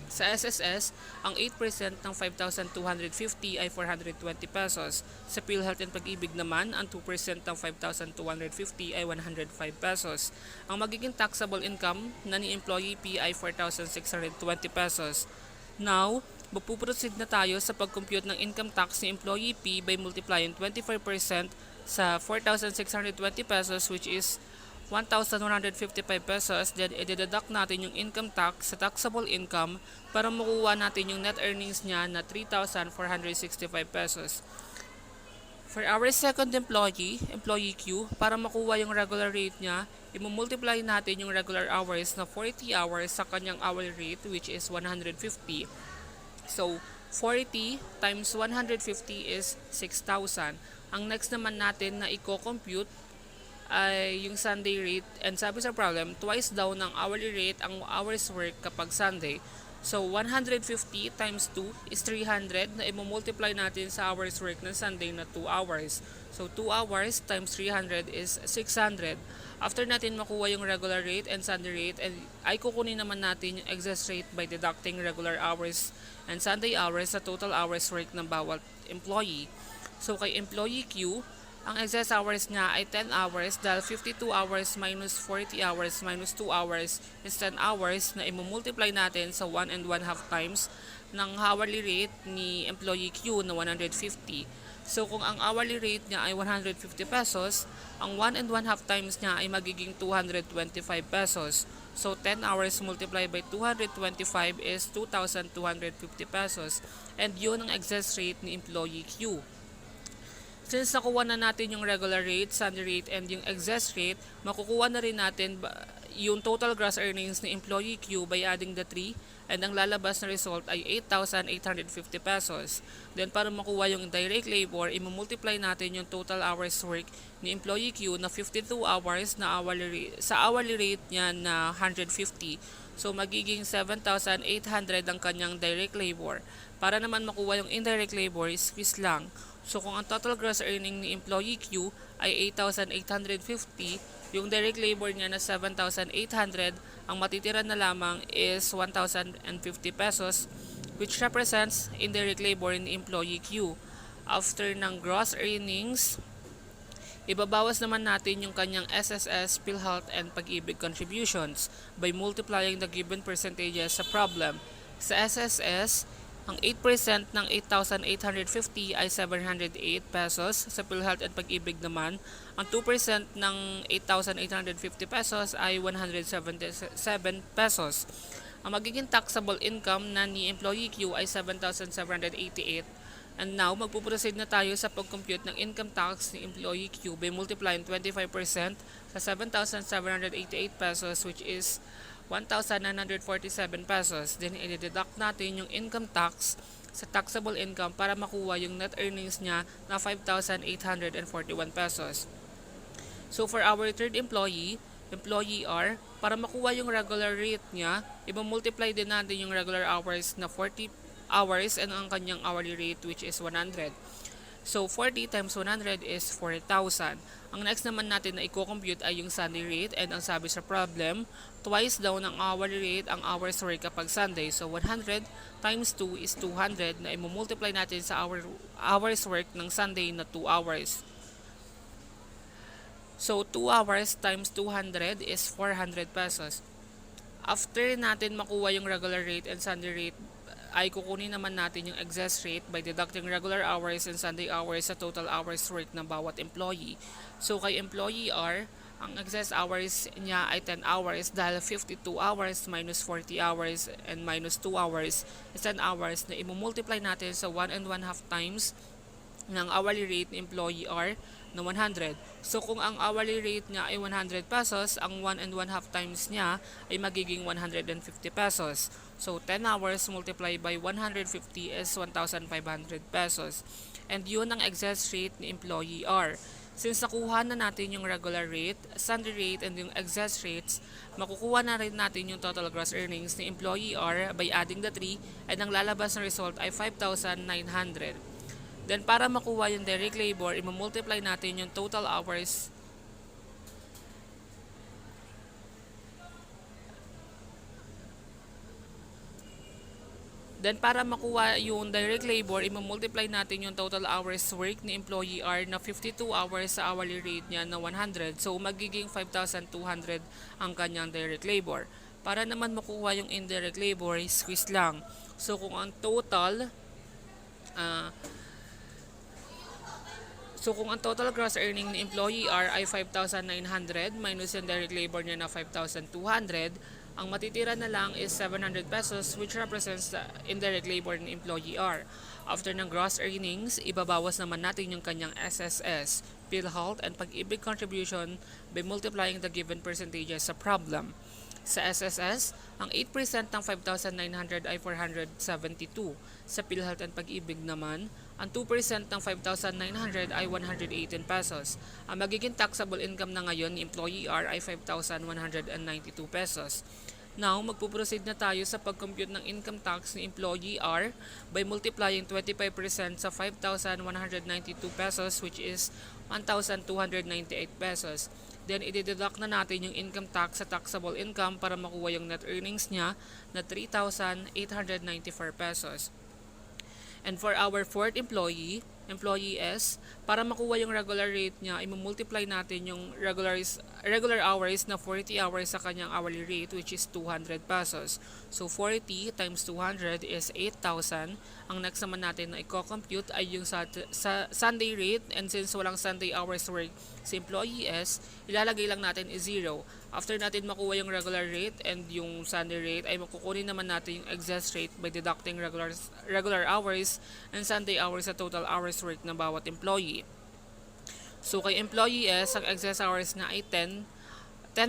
Speaker 6: Sa SSS, ang 8% ng 5,250 ay 420 pesos. Sa PhilHealth and Pag-ibig naman, ang 2% ng 5,250 ay 105 pesos. Ang magiging taxable income na ni Employee P ay 4,620 pesos. Now, mapuproceed na tayo sa pag-compute ng income tax ni Employee P by multiplying 25% sa 4,620 pesos, which is 1,155 pesos. Then i-deduct natin yung income tax sa taxable income para makuha natin yung net earnings niya na 3,465 pesos. For our second employee, Employee Q, para makuha yung regular rate niya, i-multiply natin yung regular hours na 40 hours sa kanyang hourly rate, which is 150. So, 40 times 150 is 6,000. Ang next naman natin na i-compute ay yung Sunday rate, and sabi sa problem, twice daw ng hourly rate ang hours work kapag Sunday. So, 150 times 2 is 300 na i-multiply natin sa hours work ng Sunday na 2 hours. So, 2 hours times 300 is 600. After natin makuha yung regular rate and Sunday rate, ay kukunin naman natin yung excess rate by deducting regular hours and Sunday hours sa total hours work ng bawat employee. So, kay Employee Q, ang excess hours niya ay 10 hours dahil 52 hours minus 40 hours minus 2 hours is 10 hours na imumultiply natin sa 1 and 1 half times ng hourly rate ni Employee Q na 150. So kung ang hourly rate niya ay 150 pesos, ang 1 and 1 half times niya ay magiging 225 pesos. So 10 hours multiplied by 225 is 2,250 pesos, and yun ang excess rate ni Employee Q. Since nakuha na natin yung regular rate, Sunday rate, and yung excess rate, makukuha na rin natin yung total gross earnings ni Employee Q by adding the 3, and ang lalabas na result ay 8,850 pesos. Then para makuha yung direct labor, imumultiply natin yung total hours work ni Employee Q na 52 hours na sa hourly rate niya na 150. So magiging 7,800 ang kanyang direct labor. Para naman makuha yung indirect labor, squeeze lang. So kung ang total gross earning ni Employee Q ay 8,850, yung direct labor niya na 7,800, ang matitira na lamang is 1,050 pesos, which represents indirect labor ni Employee Q. After ng gross earnings, ibabawas naman natin yung kanyang SSS, PhilHealth, and Pag-ibig contributions by multiplying the given percentages sa problem. Sa SSS, ang 8% ng 8,850 ay 708 pesos. Sa PhilHealth and Pag-ibig naman, ang 2% ng 8,850 pesos ay 177 pesos. Ang magiging taxable income na ni Employee Q ay 7,788. And now, magpuproceed na tayo sa pag-compute ng income tax ni Employee Q by multiplying 25% sa 7,788 pesos, which is 1,947 pesos. Then, i-deduct natin yung income tax sa taxable income para makuha yung net earnings niya na 5,841 pesos. So, for our third employee R, para makuha yung regular rate niya, i-multiply din natin yung regular hours na 40 hours and ang kanyang hourly rate, which is 100. So, 40 times 100 is 4,000. Ang next naman natin na i-compute ay yung Sunday rate, and ang sabi sa problem, twice daw ng hourly rate ang hours work kapag Sunday. So, 100 times 2 is 200 na i-multiply natin sa hours work ng Sunday na 2 hours. So, 2 hours times 200 is 400 pesos. After natin makuha yung regular rate and Sunday rate, ay kukunin naman natin yung excess rate by deducting regular hours and Sunday hours sa total hours work ng bawat employee. So kay employee R, ang excess hours niya ay 10 hours dahil 52 hours minus 40 hours and minus 2 hours is 10 hours na imumultiply natin sa 1 and 1 half times ng hourly rate ni employee R na 100. So kung ang hourly rate niya ay 100 pesos, ang 1 and 1 half times niya ay magiging 150 pesos. So 10 hours multiplied by 150 is 1,500 pesos. And yun ang excess rate ni employee R. Since nakuha na natin yung regular rate, Sunday rate, and yung excess rates, makukuha na rin natin yung total gross earnings ni employee R by adding the 3, and ang lalabas na result ay 5,900. Then para makuha yung direct labor, i-multiply natin yung total hours Then para makuha yung direct labor, i-multiply natin yung total hours work ni employee R na 52 hours sa hourly rate niya na 100. So magiging 5,200 ang kanyang direct labor. Para naman makuha yung indirect labor, squeeze lang. So kung ang total gross earning ni employee R ay 5,900 minus yung direct labor niya na 5,200, ang matitira na lang is 700 pesos, which represents the indirect labor ni employee R. After ng gross earnings, ibabawas naman natin yung kanyang SSS, PhilHealth, and Pag-ibig contribution by multiplying the given percentages sa problem. Sa SSS, ang 8% ng 5,900 ay 472. Sa PhilHealth and Pag-ibig naman, ang 2% ng 5,900 ay 118 pesos. Ang magiging taxable income na ngayon ni employee R ay 5,192 pesos. Now, magpuproceed na tayo sa pag-compute ng income tax ni employee R by multiplying 25% sa 5,192 pesos, which is 1,298 pesos. Then, i-deduct na natin yung income tax sa taxable income para makuha yung net earnings niya na 3,894 pesos. And for our fourth employee S, para makuha yung regular rate niya, i-multiply natin yung regular hours na 40 hours sa kanyang hourly rate, which is 200 pesos. So 40 times 200 is 8,000. Ang next naman natin na i-compute ay yung sa Sunday rate, and since walang Sunday hours work sa employee S, ilalagay lang natin is 0. After natin makuha yung regular rate and yung Sunday rate, ay makukunin naman natin yung excess rate by deducting regular hours and Sunday hours sa total hours work ng bawat employee. So kay employee S, ang excess hours na ay 10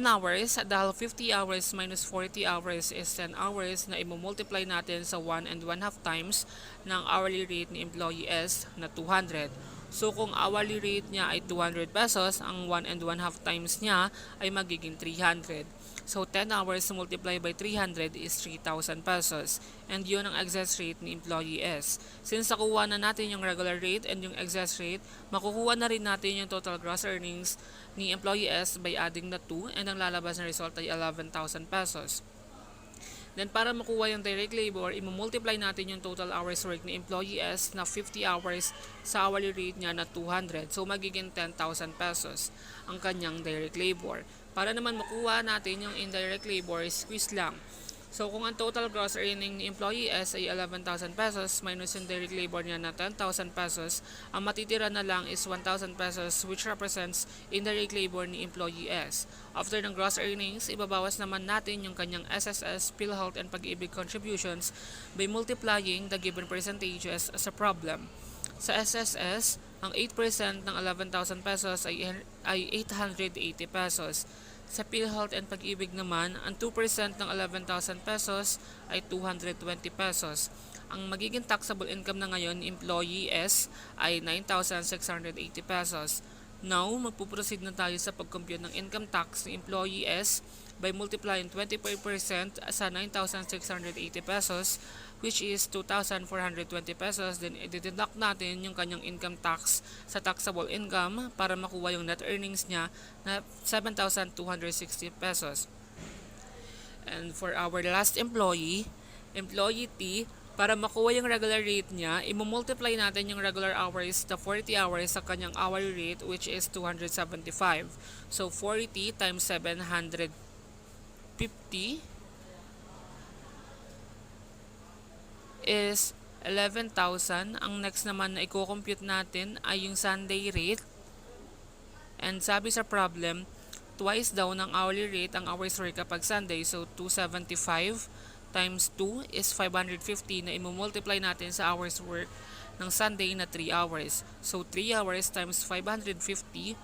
Speaker 6: hours dahil 50 hours minus 40 hours is 10 hours na i-multiply natin sa 1 and 1 half times ng hourly rate ni employee S na 200. So kung hourly rate niya ay 200 pesos, ang 1 and 1 half times niya ay magiging 300. So 10 hours multiplied by 300 is 3,000 pesos. And yun ang excess rate ni employee S. Since nakuha na natin yung regular rate and yung excess rate, makukuha na rin natin yung total gross earnings ni employee S by adding the 2, and ang lalabas na result ay 11,000 pesos. Then para makuha yung direct labor, i-multiply natin yung total hours work ni employee S na 50 hours sa hourly rate niya na 200. So magiging 10,000 pesos ang kanyang direct labor. Para naman makuha natin yung indirect labor, squeeze lang. So kung ang total gross earning ni employee S ay 11,000 pesos minus yung direct labor niya na 10,000 pesos, ang matitira na lang is 1,000 pesos, which represents indirect labor ni employee S. After ng gross earnings, ibabawas naman natin yung kanyang SSS, PhilHealth, and Pag-ibig contributions by multiplying the given percentages sa problem. Sa SSS, ang 8% ng 11,000 pesos ay 880 pesos. Sa PhilHealth and Pag-ibig naman, ang 2% ng 11,000 pesos ay 220 pesos. Ang magiging taxable income na ngayon ni employee S ay 9,680 pesos. Now, magpuproceed na tayo sa pag-compute ng income tax ni employee S by multiplying 25% sa 9,680 pesos, which is 2,420 pesos. Then, i-deduct natin yung kanyang income tax sa taxable income para makuha yung net earnings niya na 7,260 pesos. And for our last employee T, para makuha yung regular rate niya, i-multiply natin yung regular hours na 40 hours sa kanyang hourly rate, which is 275. So, 40 times 750 is 11,000. Ang next naman na i-compute natin ay yung Sunday rate. And sabi sa problem, twice daw ng hourly rate ang hours work kapag Sunday. So, 275 times 2 is 550 na i-multiply natin sa hours work ng Sunday na 3 hours. So, 3 hours times 550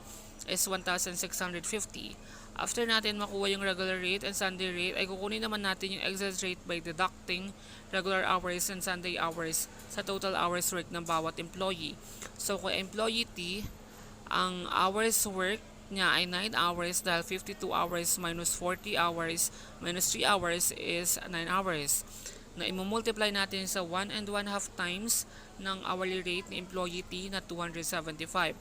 Speaker 6: is 1,650. After natin makuha yung regular rate and Sunday rate, ay kukunin naman natin yung excess rate by deducting regular hours and Sunday hours sa total hours work ng bawat employee. So, kung employee T, ang hours work niya ay 9 hours dahil 52 hours minus 40 hours minus 3 hours is 9 hours. Na i-multiply natin sa 1 and 1 half times ng hourly rate ni employee T na 275.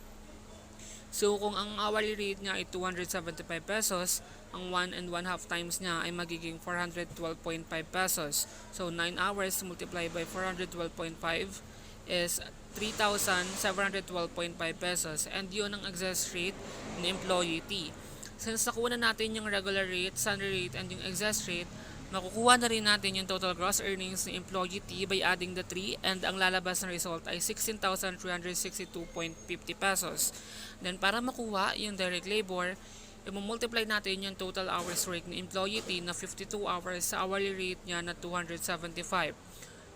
Speaker 6: So, kung ang hourly rate niya ay 275 pesos, ang 1 and 1 half times niya ay magiging 412.5 pesos. So, 9 hours multiplied by 412.5 is 3,712.5 pesos. And yun ang excess rate ni employee T. Since nakuha na natin yung regular rate, Sunday rate, and yung excess rate, makukuha na rin natin yung total gross earnings ni employee T by adding the 3 and ang lalabas na result ay 16,362.50 pesos. Then para makuha yung direct labor, i-multiply natin yung total hours work ni employee T na 52 hours sa hourly rate niya na 275.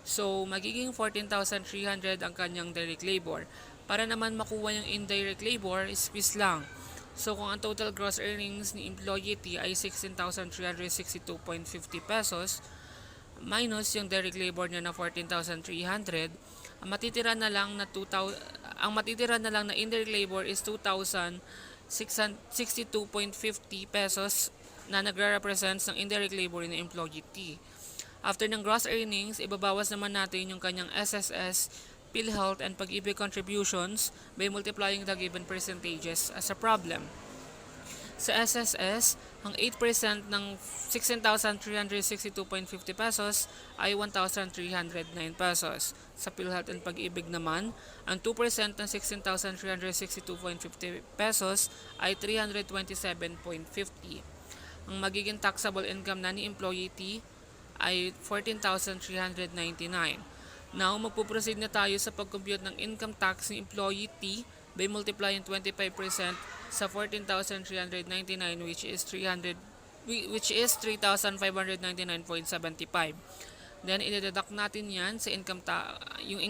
Speaker 6: So magiging 14,300 ang kanyang direct labor. Para naman makuha yung indirect labor, squeeze lang. So, kung ang total gross earnings ni employee T ay 16,362.50 pesos, minus yung direct labor niya na 14,300, ang matitira na lang na indirect labor is 2,062.50 pesos na nagre-represents ng indirect labor ni employee T. After ng gross earnings, ibabawas naman natin yung kanyang SSS, PhilHealth, and Pag-ibig contributions by multiplying the given percentages as a problem. Sa SSS, ang 8% ng 16,362.50 pesos ay 1,309 pesos. Sa PhilHealth and Pag-ibig naman, ang 2% ng 16,362.50 pesos ay 327.50. Ang magiging taxable income na ni employee T ay 14,399. Now, magpuproceed na tayo sa pag-compute ng income tax ni employee T by multiplying 25% sa 14,399 which is 3,599.75. Then i-deduct natin 'yan sa yung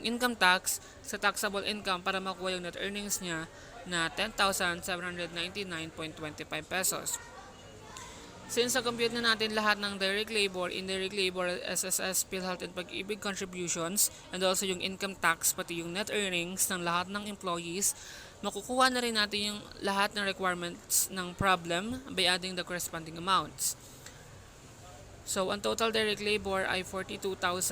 Speaker 6: income tax sa taxable income para makuha yung net earnings niya na 10,799.25 pesos. Since na-compute na natin lahat ng direct labor, indirect labor, SSS, PhilHealth, and Pag-ibig contributions, and also yung income tax, pati yung net earnings ng lahat ng employees, makukuha na rin natin yung lahat ng requirements ng problem by adding the corresponding amounts. So, ang total direct labor ay 42,100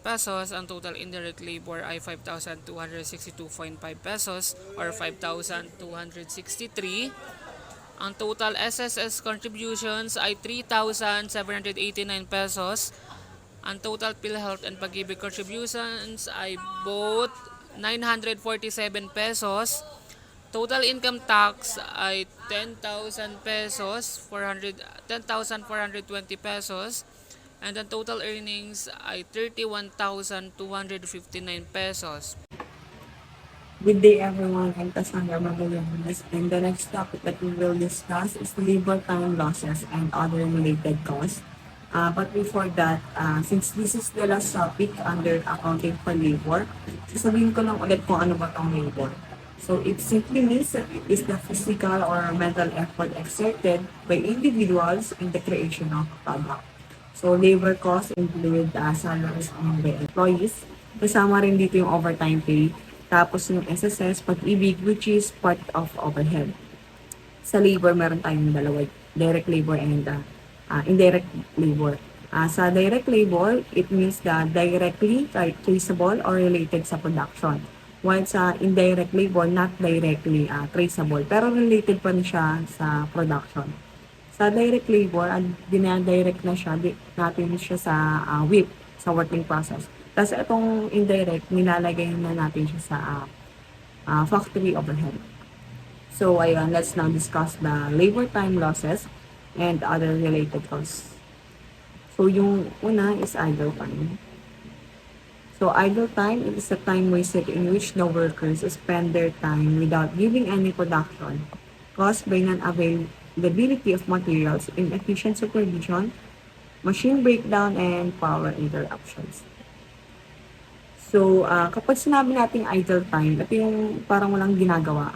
Speaker 6: pesos. Ang total indirect labor ay 5,262.5 pesos or 5,263. Ang total SSS contributions ay 3,789 pesos. Ang total PhilHealth and Pag-ibig contributions ay both 947 pesos. Total income tax ay 10,000 pesos, 10,420 pesos. And ang total earnings ay 31,259 pesos.
Speaker 7: Good day everyone, I'm Cassandra Magallanes, and the next topic that we will discuss is labor time losses and other related costs. But before that, since this is the last topic under accounting for labor, sasabihin ko lang ulit kung ano ba itong labor. So it simply means that it is the physical or mental effort exerted by individuals in the creation of product. So labor costs include salaries earned by employees, kasama rin dito yung overtime pay, tapos yung SSS, Pag-ibig, which is part of overhead. Sa labor, meron tayong dalawa, direct labor and indirect labor. Sa direct labor, it means directly traceable or related sa production. While sa indirect labor, not directly traceable, pero related pa rin siya sa production. Sa direct labor, dinadirect na siya, natin siya sa WIP, sa working process. Tapos itong indirect, nilalagay na natin siya sa factory overhead. So ayun, let's now discuss the labor time losses and other related costs. So yung una is idle time. So idle time is a time wasted in which the workers spend their time without giving any production, caused by non-availability of materials, inefficient supervision, machine breakdown, and power interruptions. So, kapag sinabi nating idle time, ito yung parang walang ginagawa.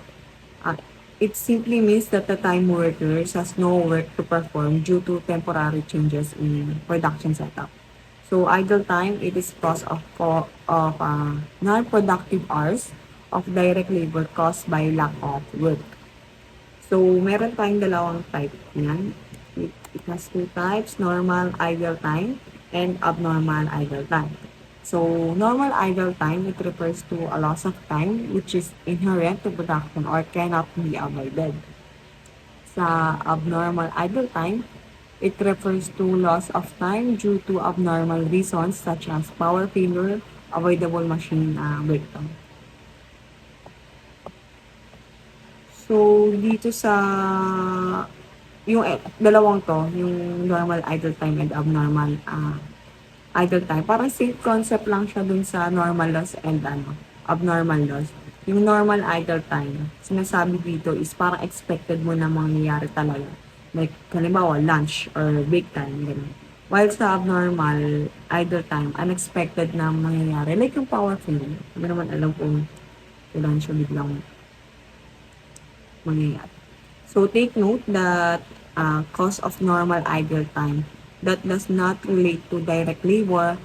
Speaker 7: Uh, it simply means that the time workers has no work to perform due to temporary changes in production setup. So, idle time, it is cost of non-productive hours of direct labor caused by lack of work. So, meron tayong dalawang type niyan. It has two types, normal idle time and abnormal idle time. So, normal idle time, it refers to a loss of time which is inherent to production or cannot be avoided. Sa abnormal idle time, it refers to loss of time due to abnormal reasons such as power failure, avoidable machine breakdown. So, dito sa yung dalawang 'to, yung normal idle time and abnormal, idle time, parang same concept lang siya dun sa normal loss and abnormal loss. Yung normal idle time, sinasabi dito is parang expected mo na mangyayari talaga. Like, halimbawa, lunch or break time, gano'n. While sa abnormal idle time, unexpected na mangyayari. Like yung power failure. Hindi naman alam kung kailan siya biglang mangyayari. So take note that cost of normal idle time that does not relate to direct labor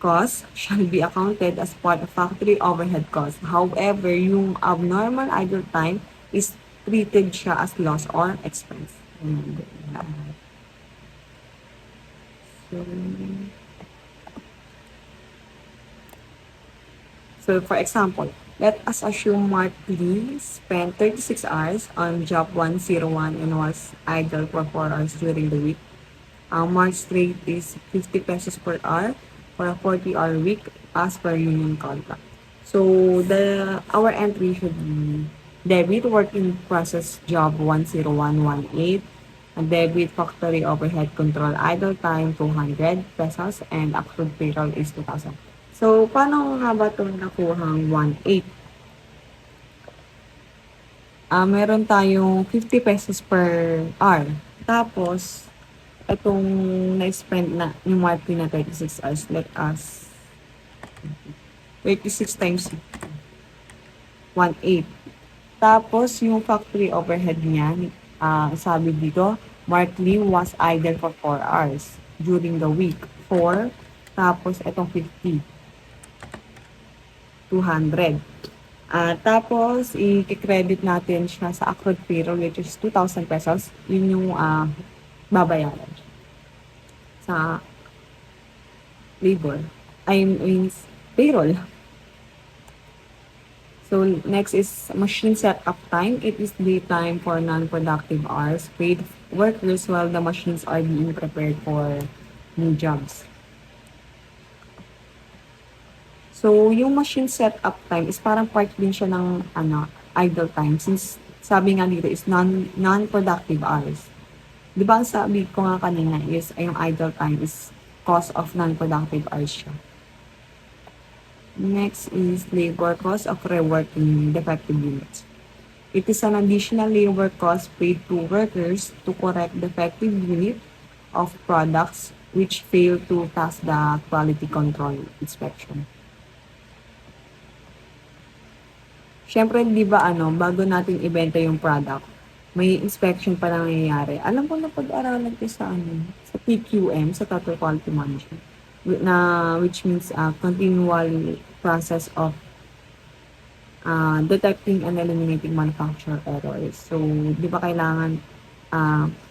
Speaker 7: costs shall be accounted as part of factory overhead costs. However, yung abnormal idle time is treated siya as loss or expense. So, for example, let us assume Mark Lee spent 36 hours on job 101 and was idle for 4 hours during the week. Mark's rate is 50 pesos per hour for a 40-hour week as per union contract. So, our entry should be debit work in process job 10118, and debit factory overhead control idle time 200 pesos, and accrued payroll is 2,000. So, paano nga ba ito nakuhang 1.8? Meron tayong 50 pesos per hour. Tapos, itong na-spend na yung monthly na 36 hours, let us 36 times 1.8. Tapos, yung factory overhead niya, sabi dito, Mark Lee was idle for 4 hours during the week. 4, tapos itong 50. 200. Tapos, i-credit natin siya sa accrued payroll which is 2,000 pesos. Yun yung babayaran sa labor. I mean, payroll. So, next is machine setup time. It is the time for non-productive hours paid workers while the machines are being prepared for new jobs. So, yung machine setup time is parang part din siya ng idle time since sabi nga dito is non-productive hours. Di ba ang sabi ko nga kanina is yung idle time is cost of non-productive hours siya. Next is labor cost of reworking defective units. It is an additional labor cost paid to workers to correct defective unit of products which fail to pass the quality control inspection. Siyempre, di ba bago natin ibenta yung product, may inspection pa lang nangyayari. Alam ko na pag-aralan ko sa sa TQM, sa Total Quality Management, which means continual process of detecting and eliminating manufacturer errors. So, di ba kailangan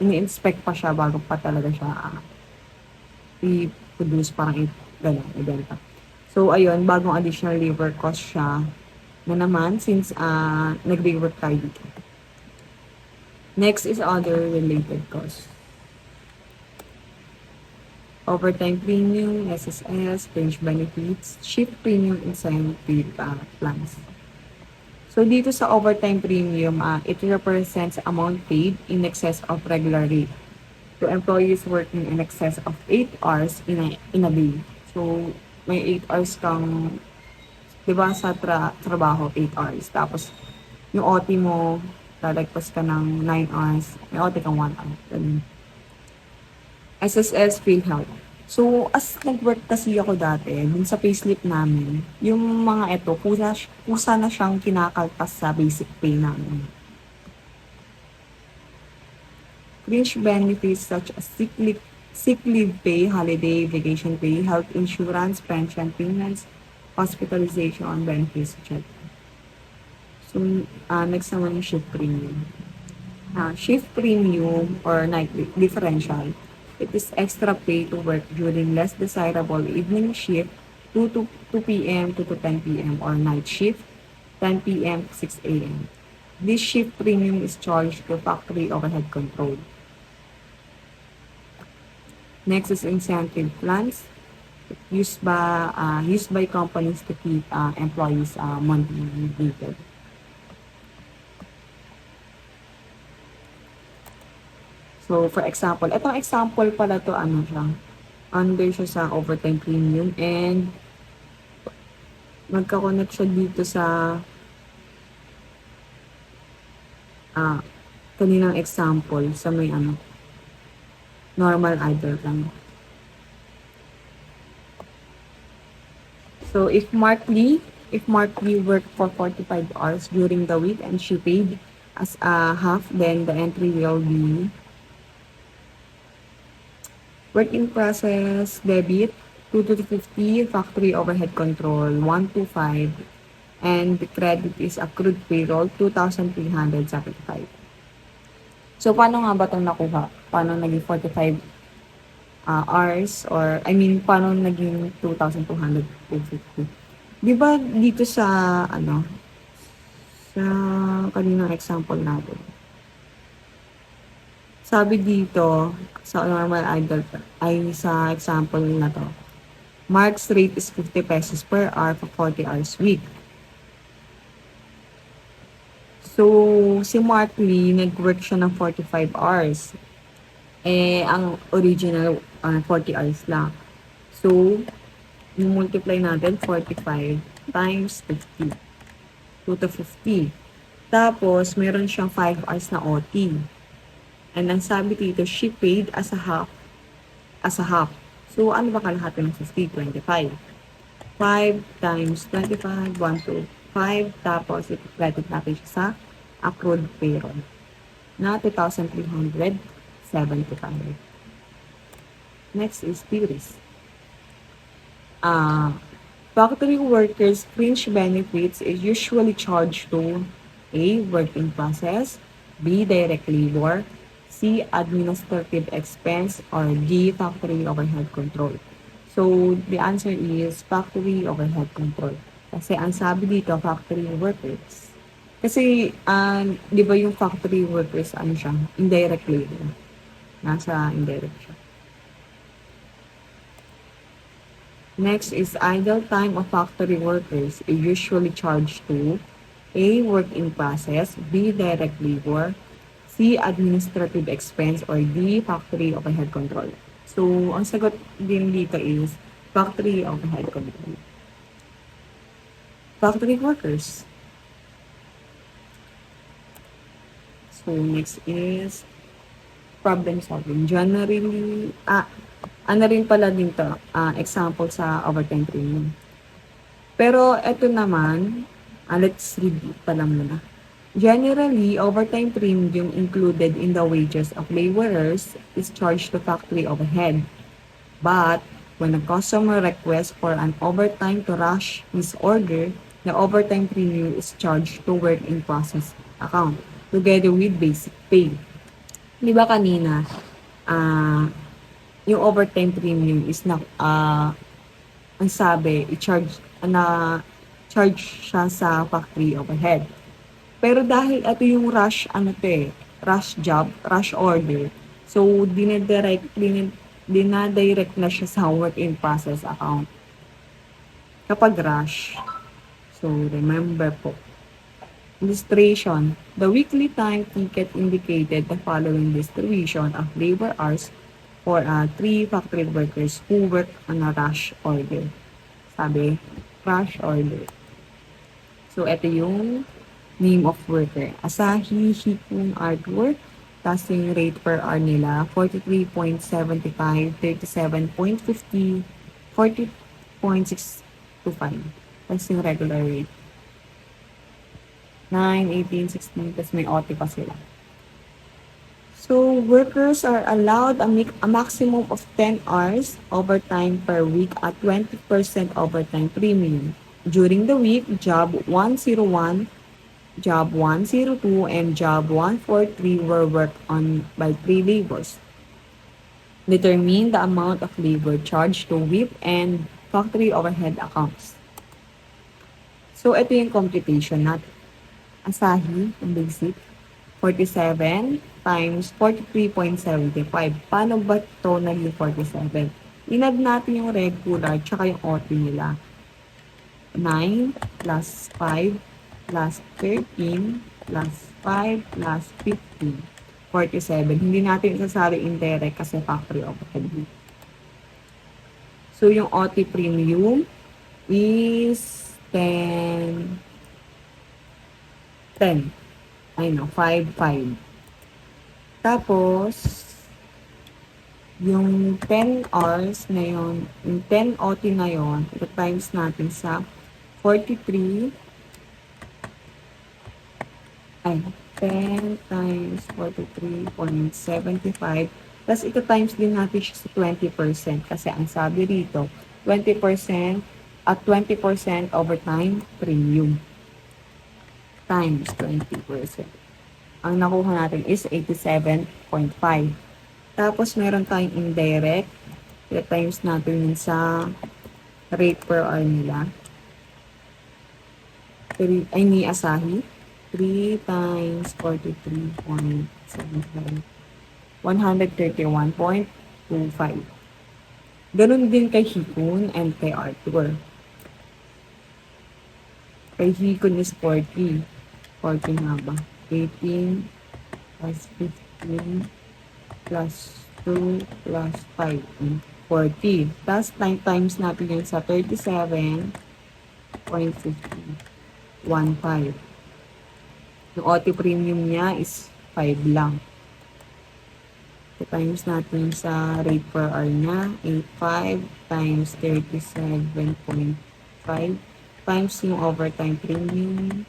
Speaker 7: ini-inspect pa siya bago pa talaga siya i-produce, parang ibenta. So, ayun, bagong additional labor cost siya na naman since nag-labor tayo dito. Next is other related costs. Overtime premium, SSS, fringe benefits, shift premium, incentive plans. So dito sa overtime premium, it represents amount paid in excess of regular rate to employees working in excess of 8 hours in a day. So may 8 hours kang, di ba sa trabaho, 8 hours. Tapos, yung OT mo, lalagpas ka ng 9 hours, may OT kang 1 hour. Ganun. SSS PhilHealth. So, as nag-work kasi ako dati, dun sa payslip namin, yung mga ito, kusa na siyang kinakaltas sa basic pay namin. Fringe benefits such as sick leave pay, holiday, vacation pay, health insurance, pension payments, hospitalization benefits, etc. So, next naman yung shift premium. Shift premium or night differential. It is extra pay to work during less desirable evening shift 2 p.m. to 10 p.m. or night shift 10 p.m. to 6 a.m. This shift premium is charged to factory overhead control. Next is incentive plans used by companies to keep employees monthly motivated. So, for example, itong example pala to, ano siya, under siya sa overtime premium and magka-connect siya dito sa kaninang example sa may normal idle lang. So, if Mark Lee worked for 45 hours during the week and she paid as a half, then the entry will be work in process debit 2 to 50, factory overhead control 1 to 5, and the credit is accrued payroll 2,375. So, paano nga ba itong nakuha? Paano naging 45 hours or, I mean, paano naging 2,250? Di ba dito sa, sa kaninang example natin? Sabi dito, sa normal idle, ay sa example na to, Mark's rate is 50 pesos per hour for 40 hours week. So, si Mark Lee, nag-work siya ng 45 hours. Ang original, 40 hours lang. So, multiply natin 45 times 50. 2 to 50. Tapos, meron siyang 5 hours na OT. And ang sabi dito, she paid as a half. So, ano ba kalahati ng 50? 25. 5 times 25, 1 to 5. Tapos, i-credit natin siya sa accrued payroll na 2,375. Next is theories. Factory workers' fringe benefits is usually charged to A. Working process, B. Direct labor, C. Administrative expense, or D. Factory overhead control. So, the answer is factory overhead control. Kasi ang sabi dito, factory workers. Kasi, di ba yung factory workers, siya, indirect labor. Nasa indirect siya. Next is idle time of factory workers is usually charged to A. Work in process, B. Direct labor, C. Administrative expense, or D. Factory overhead control. So, ang sagot din dito is factory overhead control. Factory workers. So, next is problem solving. Generally, ano rin pala din to, example sa overtime premium. Pero ito naman, let's read pa lang muna. Generally, overtime premium included in the wages of laborers is charged to factory overhead. But when a customer requests for an overtime to rush his order, the overtime premium is charged to work in process account together with basic pay. Di ba kanina, yung overtime premium is ang sabi, charge siya sa factory overhead. Pero dahil ito yung rush job, rush order, so dinadirect na siya sa work in process account. Kapag rush, so remember po, illustration, the weekly time ticket indicated the following distribution of labor hours for 3 factory workers who work on a rush order. Sabi, crash order. So, ito yung name of worker. Asahi Hikun Artwork. Tapos yung rate per hour nila, 43.75, 37.50, 40.625. Tapos yung regular rate, 9, 18, 16, tapos may OT pa sila. So, workers are allowed a maximum of 10 hours overtime per week at 20% overtime premium. During the week, job 101, job 102, and job 143 were worked on by 3 laborers. Determine the amount of labor charged to WIP and factory overhead accounts. So, ito yung computation natin. Asahi, ang basic, 47 times 43.75. Paano ba ito naging 47? Inad natin yung regular tsaka yung OT nila. 9 plus 5 plus 13 plus 5 plus 15. 47. Hindi natin isasali indirect kasi factory overhead. So, yung OT premium is 10. 10. I know, 5, 5. Tapos, yung 10 hours na yun, yung 10 OT na yun, ito times natin sa 43, ay, 10 times 43.75, tapos ito times din natin siya sa 20%, kasi ang sabi rito, 20% at 20% overtime premium times 20%. Ang nakuha natin is 87.5. Tapos, meron tayong indirect. I-times natin yun sa rate per hour nila. Ni Asahi. 3 times 43.75. 131.25. Ganun din kay Hikun and kay Arthur. Kay Hikun is 40. 40 nga ba? 18 plus 15 plus 2 plus 5. 40. Tapos 9 times natin yun sa 37.50. 1.5. Yung OT premium niya is 5 lang. So, times natin sa rate per hour niya, 8.5 times 37.5 times yung overtime premium,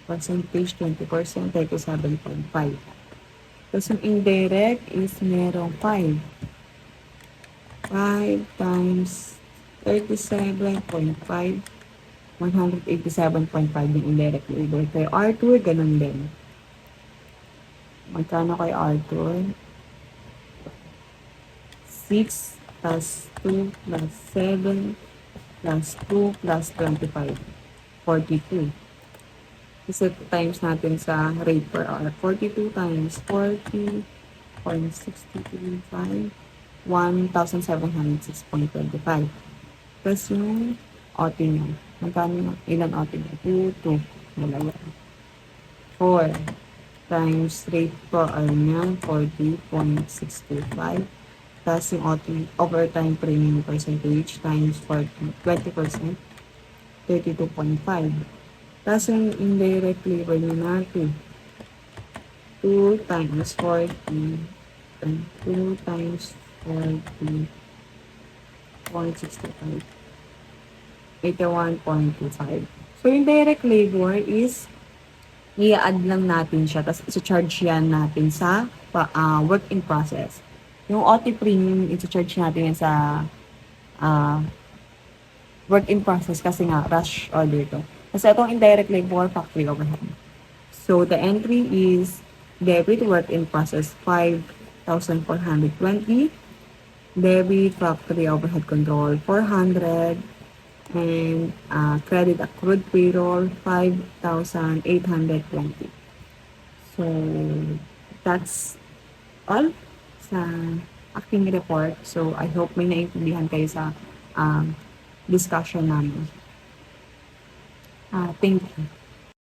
Speaker 7: percentage 20%, 37.5. Tapos yung indirect is merong 5. 5 times 37.5, 187.5 yung indirect labor. Kay Arthur, ganun din. Magkano kay Arthur? 6 plus 2 plus 7 plus 2 plus 25. 42. Kasi times natin sa rate per hour. 42 times 40.625. 1,706.25. Tapos yung OT niya. Magkano yung ilan OT niya? 2, 2. Wala 4 times rate per hour niya. 40.625. Tapos yung OT, overtime premium percentage times 20%. 32.5. Tapos yung indirect labor niya natin. 2 times 40. 2 times 40.65. 81.25. So, yung direct labor is i-add lang natin siya, tapos i-charge yan natin sa work in process. Yung OT premium, i-charge natin yan sa work in process kasi nga rush order to. Kasi itong indirect labor, factory overhead. So, the entry is debit work in process 5,420, debit factory overhead control 400, and credit accrued payroll 5,820. So, that's all sa aking report. So, I hope may naintindihan kayo sa discussion namin. Thank you.